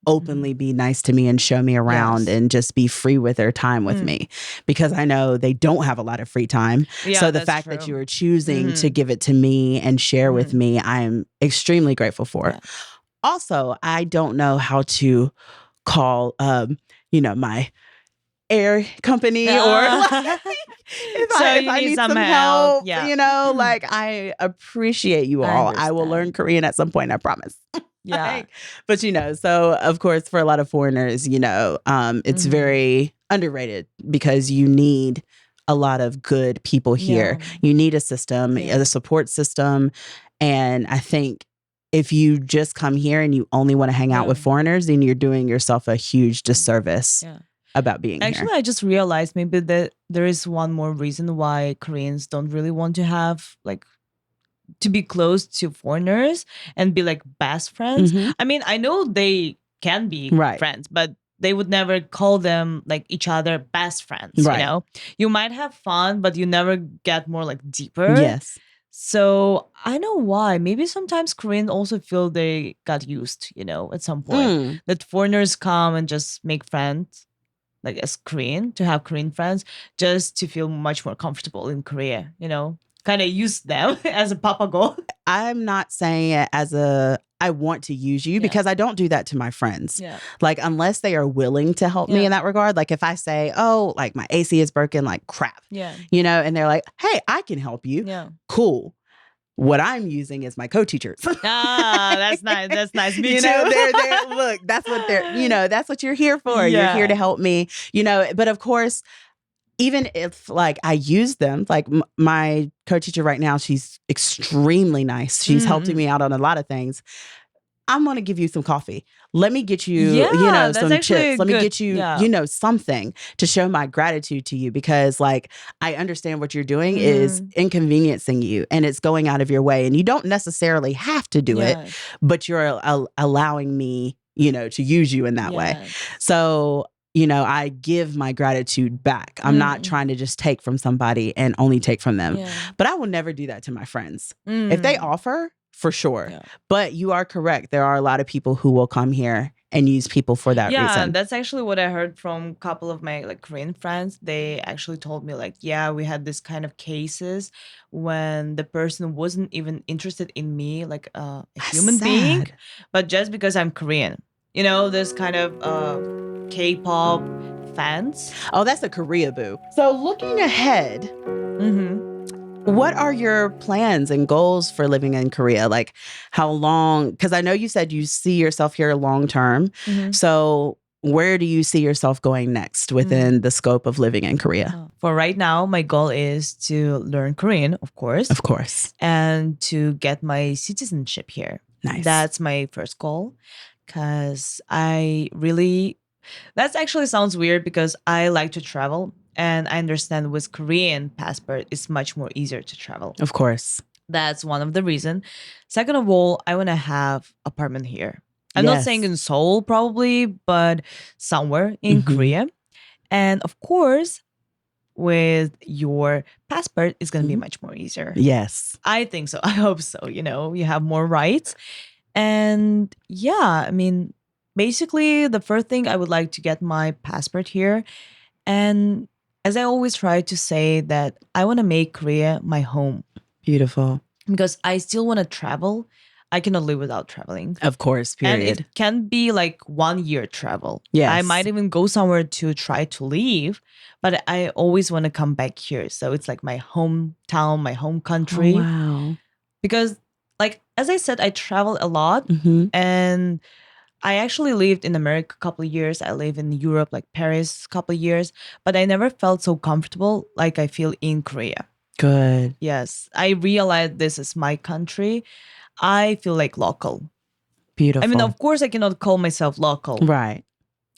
S1: openly be nice to me and show me around and just be free with their time with me, because I know they don't have a lot of free time. So the fact that you are choosing to give it to me and share with me, I'm extremely grateful for. Also, I don't know how to call, my air company or like, if I need some help, like I appreciate you all. I will learn Korean at some point, I promise.
S2: Yeah.
S1: But so of course for a lot of foreigners, it's very underrated because you need a lot of good people here. You need a system, a support system. And I think if you just come here and you only want to hang out with foreigners, then you're doing yourself a huge disservice about being
S2: here.
S1: Actually,
S2: I just realized maybe that there is one more reason why Koreans don't really want to have like to be close to foreigners and be like best friends. I mean, I know they can be friends, but they would never call them like each other best friends, You might have fun, but you never get more like deeper.
S1: Yes.
S2: So I know why. Maybe sometimes Koreans also feel they got used, at some point. That foreigners come and just make friends, like as Korean, to have Korean friends, just to feel much more comfortable in Korea, kind of use them as a papago.
S1: I'm not saying it as I want to use you because I don't do that to my friends. Like, unless they are willing to help me in that regard. Like if I say, oh, like my AC is broken, like crap, and they're like, hey, I can help you. Cool. What I'm using is my co-teachers.
S2: That's nice. That's nice. Me too.
S1: They're look, that's what that's what you're here for. You're here to help me, but of course, even if like I use them, like my co-teacher right now, she's extremely nice. She's helping me out on a lot of things. I'm going to give you some coffee. Let me get you, some chips. Let me get you, something to show my gratitude to you, because like, I understand what you're doing is inconveniencing you and it's going out of your way, and you don't necessarily have to do it, but you're allowing me, to use you in that way. So, I give my gratitude back. I'm not trying to just take from somebody and only take from them, but I will never do that to my friends. If they offer, for sure. But you are correct. There are a lot of people who will come here and use people for that reason.
S2: Yeah, that's actually what I heard from a couple of my like Korean friends. They actually told me like, yeah, we had this kind of cases when the person wasn't even interested in me, like a human being, but just because I'm Korean. This kind of K-pop fans.
S1: Oh, that's a Korea boo. So looking ahead, what are your plans and goals for living in Korea? Like how long, because I know you said you see yourself here long term. So where do you see yourself going next within the scope of living in Korea?
S2: For right now, my goal is to learn Korean, of course.
S1: Of course.
S2: And to get my citizenship here.
S1: Nice.
S2: That's my first goal. Because that actually sounds weird because I like to travel. And I understand with Korean passport, it's much more easier to travel.
S1: Of course.
S2: That's one of the reasons. Second of all, I want to have apartment here. I'm not saying in Seoul probably, but somewhere in Korea. And of course, with your passport, it's going to be much more easier.
S1: Yes.
S2: I think so. I hope so. You have more rights. And yeah, I mean, basically the first thing I would like to get my passport here. And as I always try to say that I want to make Korea my home.
S1: Beautiful.
S2: Because I still want to travel. I cannot live without traveling.
S1: Of course, period.
S2: And it can be like 1 year travel.
S1: Yes.
S2: I might even go somewhere to try to leave, but I always want to come back here. So it's like my hometown, my home country.
S1: Oh, wow.
S2: Because like, as I said, I travel a lot and I actually lived in America a couple of years. I live in Europe, like Paris, a couple of years, but I never felt so comfortable like I feel in Korea.
S1: Good.
S2: Yes. I realized this is my country. I feel like local.
S1: Beautiful.
S2: I mean, of course, I cannot call myself local.
S1: Right.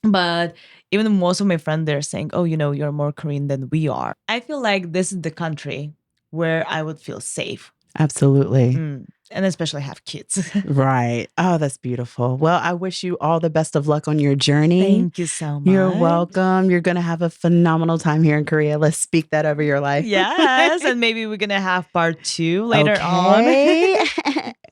S2: But even most of my friends, they're saying, oh, you're more Korean than we are. I feel like this is the country where I would feel safe.
S1: Absolutely.
S2: And especially have kids.
S1: Right. Oh, that's beautiful. Well, I wish you all the best of luck on your journey.
S2: Thank you so much.
S1: You're welcome. You're going to have a phenomenal time here in Korea. Let's speak that over your life.
S2: Yes. And maybe we're going to have part 2 later on.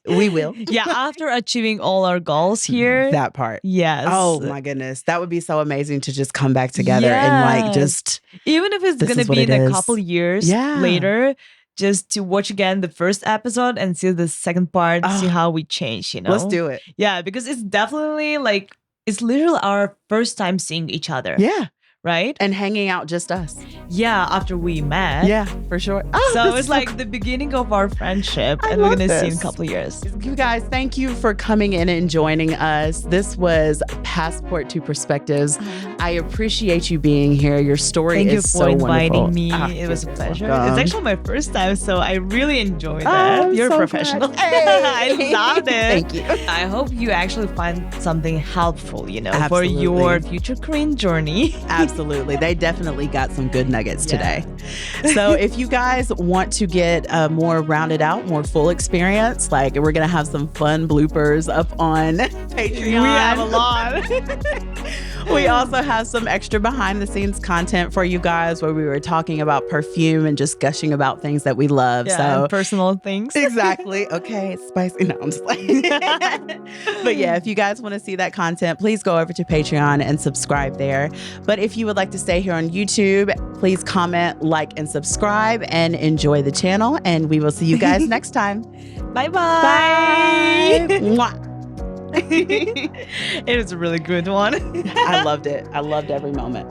S1: We will.
S2: Yeah. After achieving all our goals here.
S1: That part.
S2: Yes.
S1: Oh my goodness. That would be so amazing to just come back together and like just.
S2: Even if it's going to be in a couple years later. Just to watch again the first episode and see the second part, see how we change,
S1: Let's do it.
S2: Yeah, because it's definitely like, it's literally our first time seeing each other.
S1: Yeah.
S2: Right?
S1: And hanging out just us.
S2: Yeah, after we met.
S1: Yeah, for sure.
S2: Oh, so it's like the beginning of our friendship. And we're going to see in a couple of years.
S1: You guys, thank you for coming in and joining us. This was Passport to Perspectives. I appreciate you being here. Your story is so wonderful.
S2: Thank you for inviting me. It was a pleasure. It's actually my first time, so I really enjoyed it. You're
S1: so
S2: a professional.
S1: Hey.
S2: I loved it.
S1: Thank you.
S2: I hope you actually find something helpful,
S1: Absolutely.
S2: for your future Korean journey.
S1: Absolutely. They definitely got some good nuggets today. So if you guys want to get a more rounded out, more full experience, like we're going to have some fun bloopers up on Patreon.
S2: We have a lot.
S1: We also have some extra behind the scenes content for you guys where we were talking about perfume and just gushing about things that we love.
S2: So personal things.
S1: Exactly. Okay. Spicy. No, I'm just like. But yeah, if you guys want to see that content, please go over to Patreon and subscribe there. But if you would like to stay here on YouTube, please comment, like, and subscribe and enjoy the channel. And we will see you guys next time.
S2: Bye-bye.
S1: Bye. Mwah.
S2: It was a really good one.
S1: I loved it. I loved every moment.